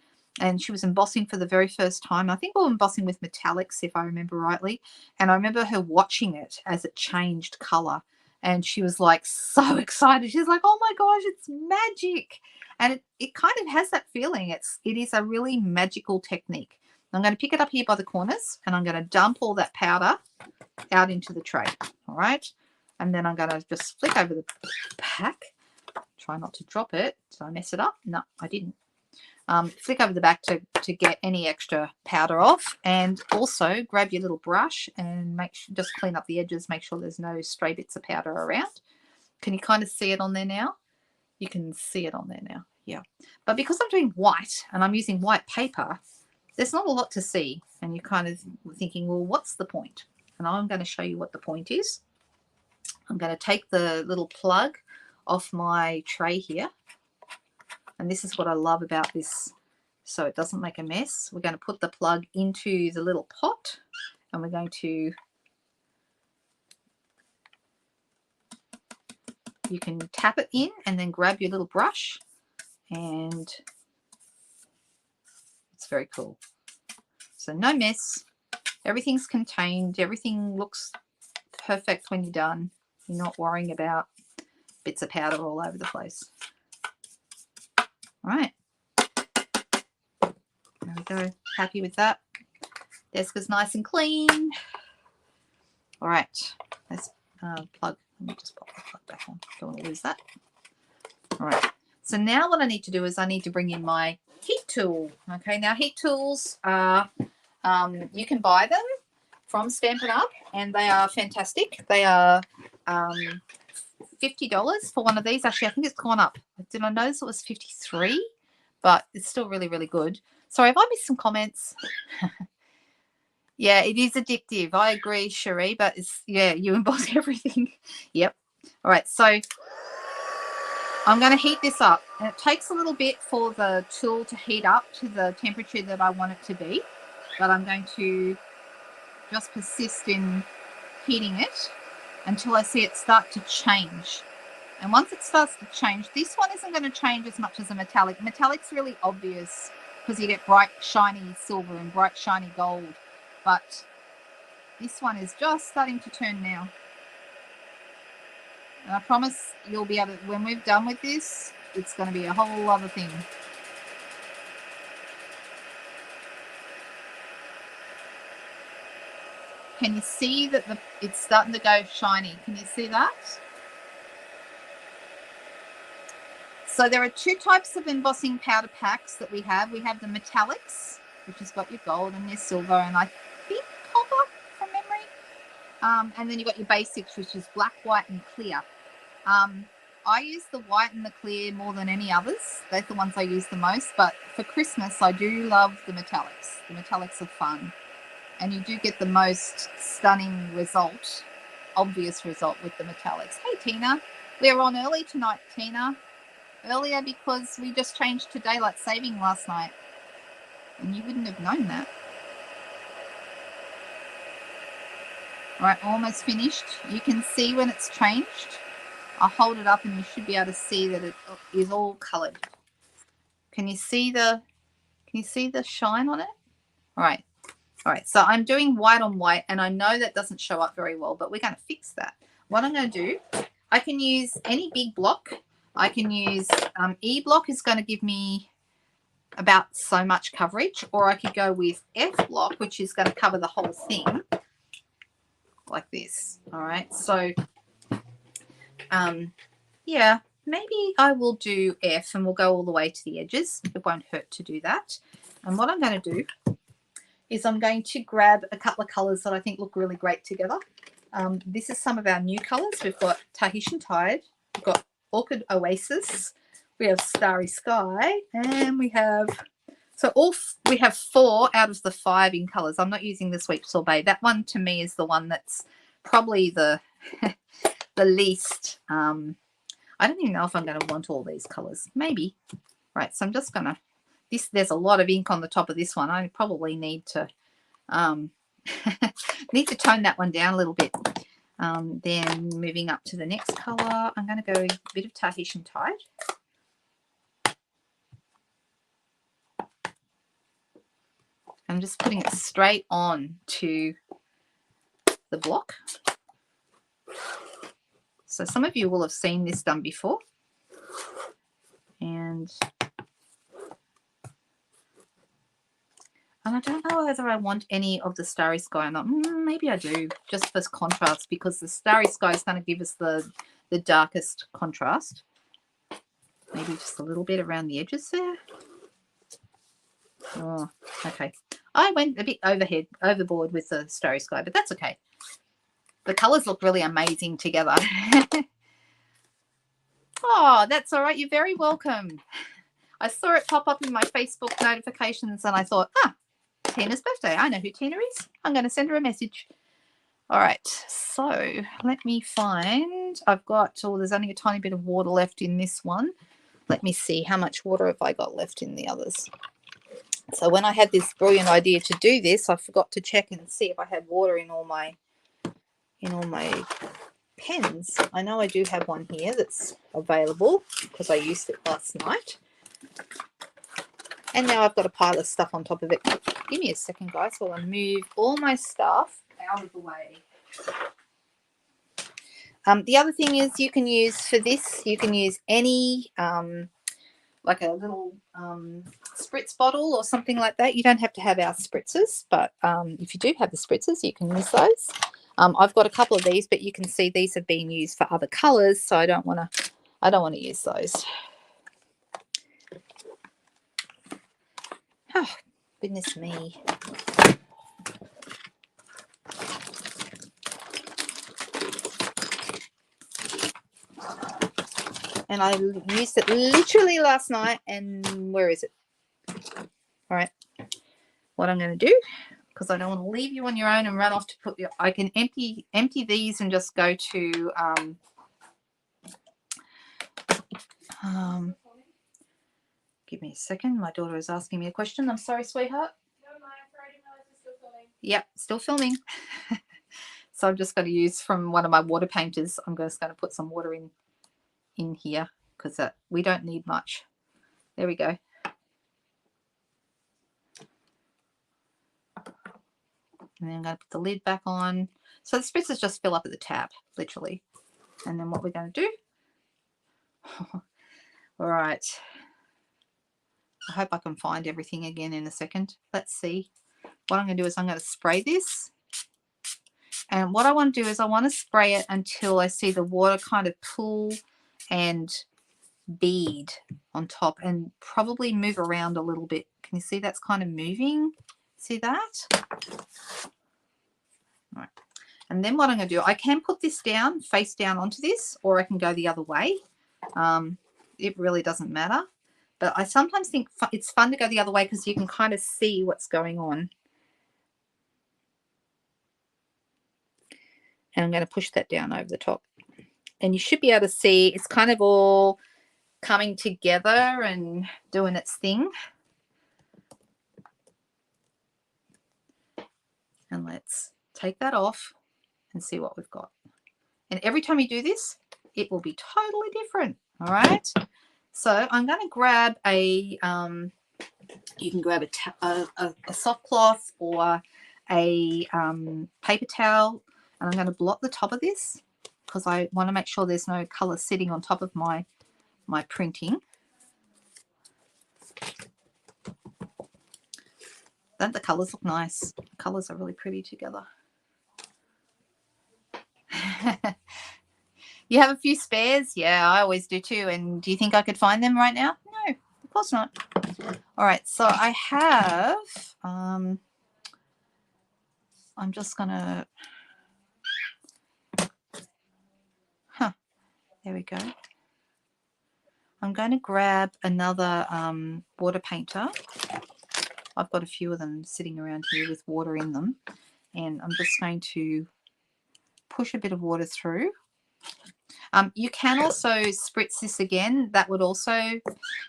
and she was embossing for the very first time. I think we were embossing with metallics, if I remember rightly. And I remember her watching it as it changed color. And she was like so excited. She's like, oh my gosh, it's magic. And it kind of has that feeling. It is a really magical technique. I'm going to pick it up here by the corners, and I'm going to dump all that powder out into the tray. All right. And then I'm going to just flick over the back. Try not to drop it. Did I mess it up? No, I didn't. Flick over the back to get any extra powder off, and also grab your little brush and just clean up the edges, make sure there's no stray bits of powder around. Can you kind of see it on there now? You can see it on there now, yeah. But because I'm doing white and I'm using white paper, there's not a lot to see, and you're kind of thinking, well, what's the point? And I'm going to show you what the point is. I'm going to take the little plug off my tray here. And this is what I love about this, so it doesn't make a mess. We're going to put the plug into the little pot, and we're going to, you can tap it in and then grab your little brush, and it's very cool. So no mess, everything's contained, everything looks perfect when you're done. You're not worrying about bits of powder all over the place. All right, there we go. Happy with that. Desk is nice and clean. All right, let's plug. Let me just pop the plug back on. Don't want to lose that. All right. So now what I need to do is I need to bring in my heat tool. Okay. Now heat tools are you can buy them from Stampin' Up, and they are fantastic. They are $50 for one of these. Actually, I think it's gone up. Did I notice it was $53? But it's still really, really good. Sorry if I missed some comments. Yeah, it is addictive. I agree, Cherie, but it's, yeah, you emboss everything. Yep. All right, so I'm going to heat this up. And it takes a little bit for the tool to heat up to the temperature that I want it to be. But I'm going to just persist in heating it until I see it start to change. And once it starts to change, this one isn't going to change as much as a metallic. Metallic's really obvious because you get bright, shiny silver and bright, shiny gold. But this one is just starting to turn now. And I promise you'll be able to, when we're done with this, it's going to be a whole other thing. Can you see that it's starting to go shiny? Can you see that? So there are two types of embossing powder packs that we have. We have the metallics, which has got your gold and your silver, and I think copper from memory. And then you've got your basics, which is black, white, and clear. I use the white and the clear more than any others. They're the ones I use the most. But for Christmas, I do love the metallics. The metallics are fun. And you do get the most stunning result, obvious result with the metallics. Hey, Tina. We're on early tonight, Tina. Earlier because we just changed to daylight saving last night. And you wouldn't have known that. All right, almost finished. You can see when it's changed. I'll hold it up and you should be able to see that it is all coloured. Can you see the shine on it? All right. All right, so I'm doing white on white, and I know that doesn't show up very well, but we're going to fix that. What I'm going to do, I can use any big block. I can use E block is going to give me about so much coverage, or I could go with F block, which is going to cover the whole thing like this. All right, so yeah, maybe I will do F and we'll go all the way to the edges. It won't hurt to do that. And what I'm going to do is I'm going to grab a couple of colours that I think look really great together. This is some of our new colours. We've got Tahitian Tide, we've got Orchid Oasis, we have Starry Sky, and we have, we have 4 out of the 5 in colours. I'm not using the Sweet Sorbet. That one to me is the one that's probably the the least. I don't even know if I'm going to want all these colours. Maybe. Right, so I'm just going to, there's a lot of ink on the top of this one. I probably need to need to tone that one down a little bit. Then moving up to the next colour, I'm going to go a bit of Tahitian Tide. I'm just putting it straight on to the block. So some of you will have seen this done before. And I don't know whether I want any of the Starry Sky or not. Maybe I do, just for contrast, because the Starry Sky is going to give us the darkest contrast. Maybe just a little bit around the edges there. Oh, okay. I went a bit overboard with the Starry Sky, but that's okay. The colours look really amazing together. Oh, that's all right. You're very welcome. I saw it pop up in my Facebook notifications and I thought, Tina's birthday. I know who Tina is. I'm going to send her a message. All right. So let me find, I've got, there's only a tiny bit of water left in this one. let me see, how much water have I got left in the others? So when I had this brilliant idea to do this, I forgot to check and see if I had water in all my pens. I know I do have one here that's available because I used it last night. And now I've got a pile of stuff on top of it. Give me a second, guys, while I move all my stuff out of the way. The other thing is you can use for this, you can use any, like a little spritz bottle or something like that. You don't have to have our spritzers, but if you do have the spritzers, you can use those. I've got a couple of these, but you can see these have been used for other colors, so I don't want to use those. Oh, goodness me. And I used it literally last night, and where is it? All right. What I'm going to do, because I don't want to leave you on your own and run off to put your, I can empty these and just go to give me a second. My daughter is asking me a question. I'm sorry, sweetheart. No, I didn't realize you're still filming. Yep, still filming. So I'm just going to use from one of my water painters. I'm just going to put some water in here because we don't need much. There we go. And then I'm going to put the lid back on. So the spritzers just fill up at the tap, literally. And then what we're going to do. All right. I hope I can find everything again in a second. Let's see. What I'm going to do is I'm going to spray this. And what I want to do is I want to spray it until I see the water kind of pool and bead on top and probably move around a little bit. Can you see that's kind of moving? See that? All right. And then what I'm going to do, I can put this down, face down onto this, or I can go the other way. It really doesn't matter. But I sometimes think it's fun to go the other way because you can kind of see what's going on. And I'm going to push that down over the top. And you should be able to see it's kind of all coming together and doing its thing. And let's take that off and see what we've got. And every time you do this, it will be totally different. All right. So I'm going to grab a, you can grab a soft cloth or a paper towel, and I'm going to blot the top of this because I want to make sure there's no colour sitting on top of my printing. Don't the colours look nice? The colours are really pretty together. You have a few spares? Yeah, I always do too. And do you think I could find them right now? No, of course not. All right, so I have, I'm just going to, there we go. I'm going to grab another water painter. I've got a few of them sitting around here with water in them. And I'm just going to push a bit of water through. You can also spritz this again. That would also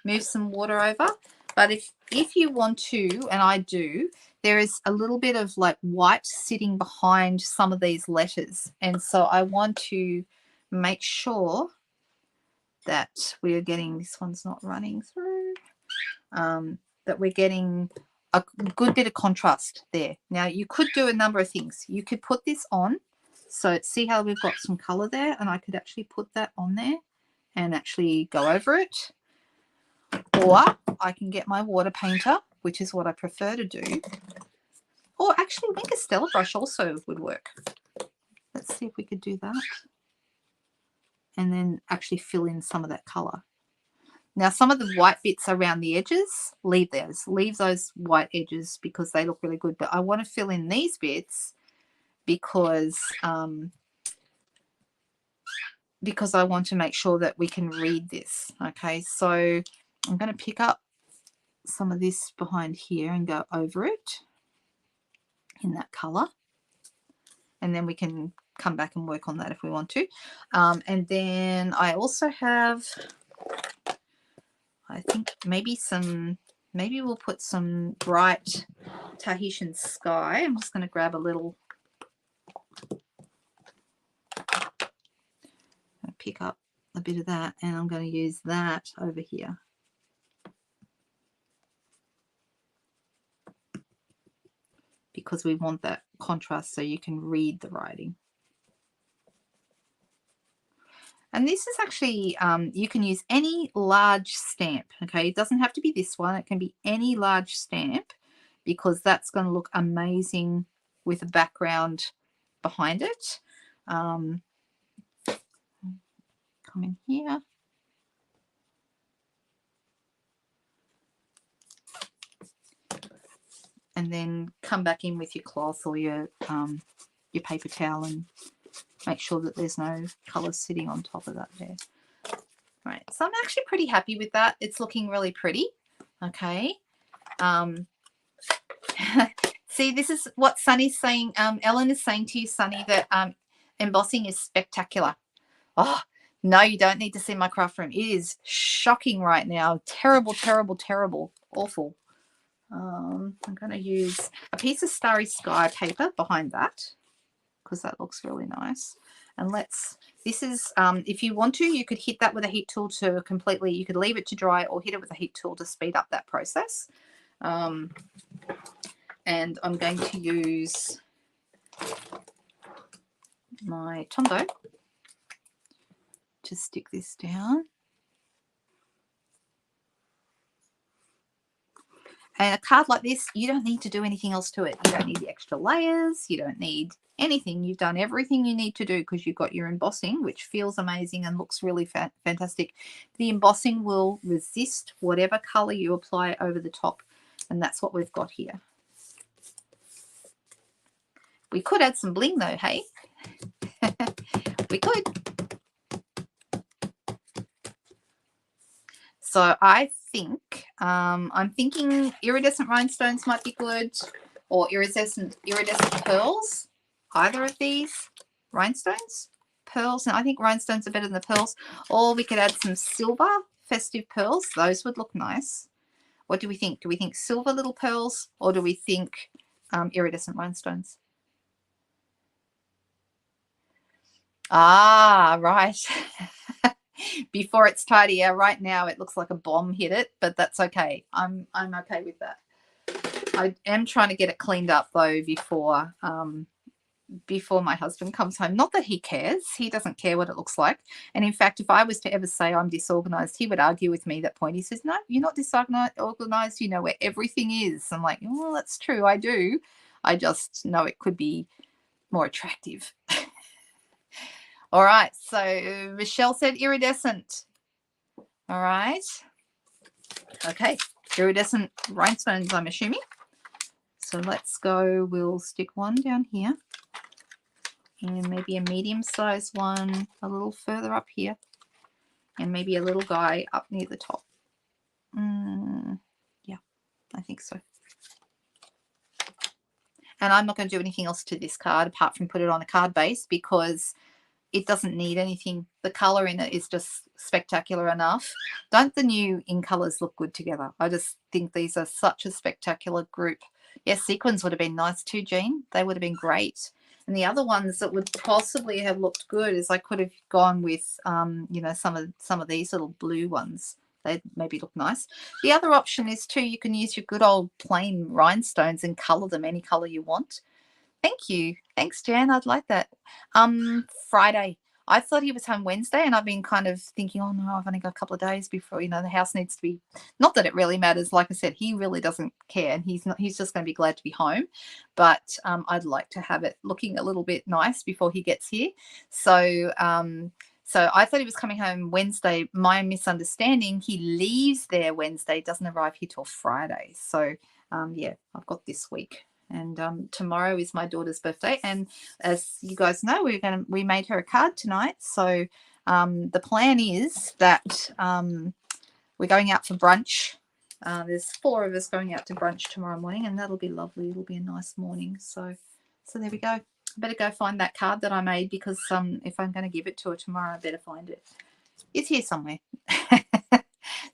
move some water over. But if you want to, and I do, there is a little bit of like white sitting behind some of these letters. And so I want to make sure that we are getting, this one's not running through, that we're getting a good bit of contrast there. Now, you could do a number of things. You could put this on. So see how we've got some color there, and I could actually put that on there and actually go over it. Or I can get my water painter, which is what I prefer to do. Or actually, I think a Stella brush also would work. Let's see if we could do that. And then actually fill in some of that color. Now, some of the white bits around the edges, leave those. Leave those white edges because they look really good. But I want to fill in these bits because I want to make sure that we can read this. Okay, so I'm going to pick up some of this behind here and go over it in that color. And then we can come back and work on that if we want to. And then I also have I think maybe we'll put some bright Tahitian sky. I'm just going to grab a little, pick up a bit of that, and I'm going to use that over here. Because we want that contrast so you can read the writing. And this is actually, you can use any large stamp, okay? It doesn't have to be this one. It can be any large stamp, because that's going to look amazing with a background behind it. Come in here. And then come back in with your cloth or your paper towel and make sure that there's no colour sitting on top of that there. Right, so I'm actually pretty happy with that. It's looking really pretty. Okay. See, this is what Sunny's saying. Ellen is saying to you, Sunny, that embossing is spectacular. Oh, no, you don't need to see my craft room. It is shocking right now. Terrible, terrible, terrible. Awful. I'm going to use a piece of Starry Sky paper behind that, because that looks really nice. And this is, if you want to, you could hit that with a heat tool to completely, you could leave it to dry or hit it with a heat tool to speed up that process. And I'm going to use my Tondo to stick this down. And a card like this, you don't need to do anything else to it. You don't need the extra layers. You don't need anything. You've done everything you need to do because you've got your embossing, which feels amazing and looks really fantastic. The embossing will resist whatever color you apply over the top, and that's what we've got here. We could add some bling though, hey? We could. So I think, I'm thinking iridescent rhinestones might be good, or iridescent pearls. Either of these. Rhinestones, pearls. And I think rhinestones are better than the pearls. Or we could add some silver festive pearls. Those would look nice. What do we think? Do we think silver little pearls, or do we think iridescent rhinestones? Ah, right. Before it's tidy. Yeah, right now it looks like a bomb hit it, but that's okay. I'm okay with that. I am trying to get it cleaned up though before my husband comes home. Not that he cares. He doesn't care what it looks like. And in fact, if I was to ever say I'm disorganized, he would argue with me that point. He says, no, you're not disorganized. You know where everything is. I'm like, well, that's true. I do. I just know it could be more attractive. All right. So Michelle said iridescent. All right. Okay. Iridescent rhinestones, I'm assuming. So let's go. We'll stick one down here. And maybe a medium-sized one a little further up here. And maybe a little guy up near the top. Yeah, I think so. And I'm not going to do anything else to this card apart from put it on a card base, because it doesn't need anything. The colour in it is just spectacular enough. Don't the new in colours look good together? I just think these are such a spectacular group. Yes, sequins would have been nice too, Jean. They would have been great. And the other ones that would possibly have looked good is I could have gone with, you know, some of these little blue ones. They maybe look nice. The other option is too, you can use your good old plain rhinestones and colour them any colour you want. Thank you. Thanks, Jan. I'd like that. Friday. I thought he was home Wednesday, and I've been kind of thinking, oh no, I've only got a couple of days before, you know, the house needs to be, not that it really matters. Like I said, he really doesn't care, and he's just going to be glad to be home. But I'd like to have it looking a little bit nice before he gets here. So so I thought he was coming home Wednesday. My misunderstanding, he leaves there Wednesday, doesn't arrive here till Friday. So yeah, I've got this week. And tomorrow is my daughter's birthday, and as you guys know, we made her a card tonight. So the plan is that we're going out for brunch. There's 4 of us going out to brunch tomorrow morning, and that'll be lovely. It'll be a nice morning. So there we go. I better go find that card that I made, because if I'm going to give it to her tomorrow, I better find it. It's here somewhere.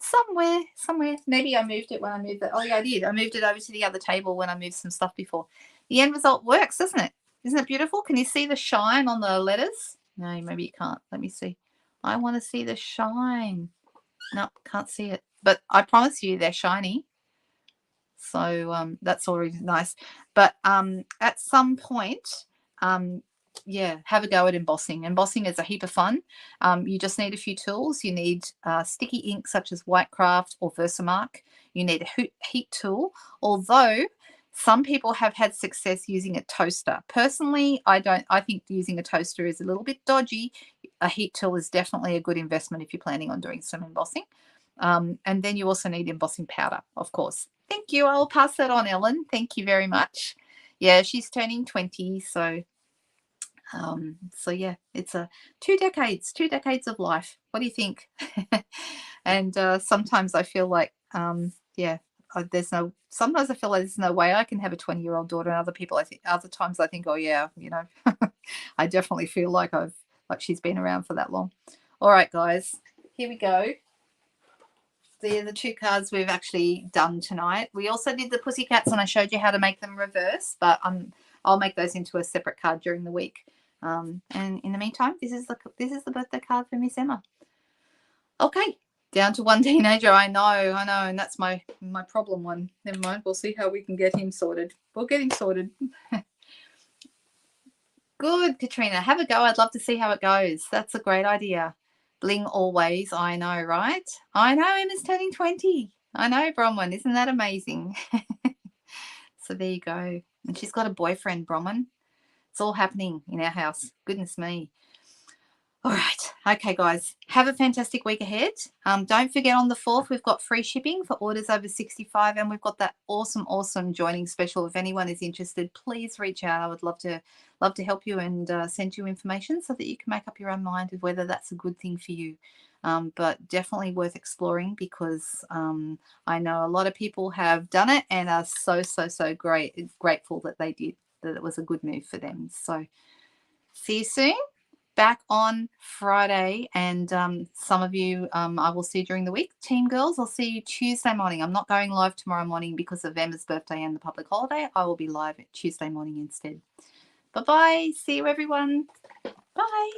somewhere. Maybe I moved it when I moved it. Oh yeah, I did. I moved it over to the other table when I moved some stuff before. The end result works, doesn't it? Isn't it beautiful? Can you see the shine on the letters? No, maybe you can't. Let me see. I want to see the shine. No, can't see it. But I promise you they're shiny. So that's already nice. But at some point, yeah, have a go at embossing. Embossing is a heap of fun. You just need a few tools. You need sticky ink such as Whitecraft or Versamark. You need a heat tool, although some people have had success using a toaster. Personally, I don't. I think using a toaster is a little bit dodgy. A heat tool is definitely a good investment if you're planning on doing some embossing. And then you also need embossing powder, of course. Thank you. I'll pass that on, Ellen. Thank you very much. Yeah, she's turning 20, so yeah, it's 2 decades of life. What do you think? And sometimes I feel like yeah, sometimes I feel like there's no way I can have a 20-year-old daughter, and other times I think, oh yeah, you know, I definitely feel like she's been around for that long. All right, guys, here we go. They're the 2 cards we've actually done tonight. We also did the pussycats, and I showed you how to make them reverse, but I'll make those into a separate card during the week. And in the meantime, this is the birthday card for Miss Emma. Okay, down to 1 teenager. I know, and that's my problem one. Never mind. We'll see how we can get him sorted. We'll get him sorted. Good, Katrina. Have a go. I'd love to see how it goes. That's a great idea. Bling always. I know, right? I know Emma's turning 20. I know, Bronwyn. Isn't that amazing? So there you go. And she's got a boyfriend, Bronwyn. It's all happening in our house. Goodness me. All right. Okay, guys. Have a fantastic week ahead. Don't forget on the 4th, we've got free shipping for orders over 65, and we've got that awesome joining special. If anyone is interested, please reach out. I would love to help you and send you information so that you can make up your own mind of whether that's a good thing for you. But definitely worth exploring, because I know a lot of people have done it and are so grateful that they did, that it was a good move for them. So see you soon. Back on Friday, and some of you I will see during the week. Team girls, I'll see you Tuesday morning. I'm not going live tomorrow morning because of Emma's birthday and the public holiday. I will be live Tuesday morning instead. Bye-bye. See you, everyone. Bye.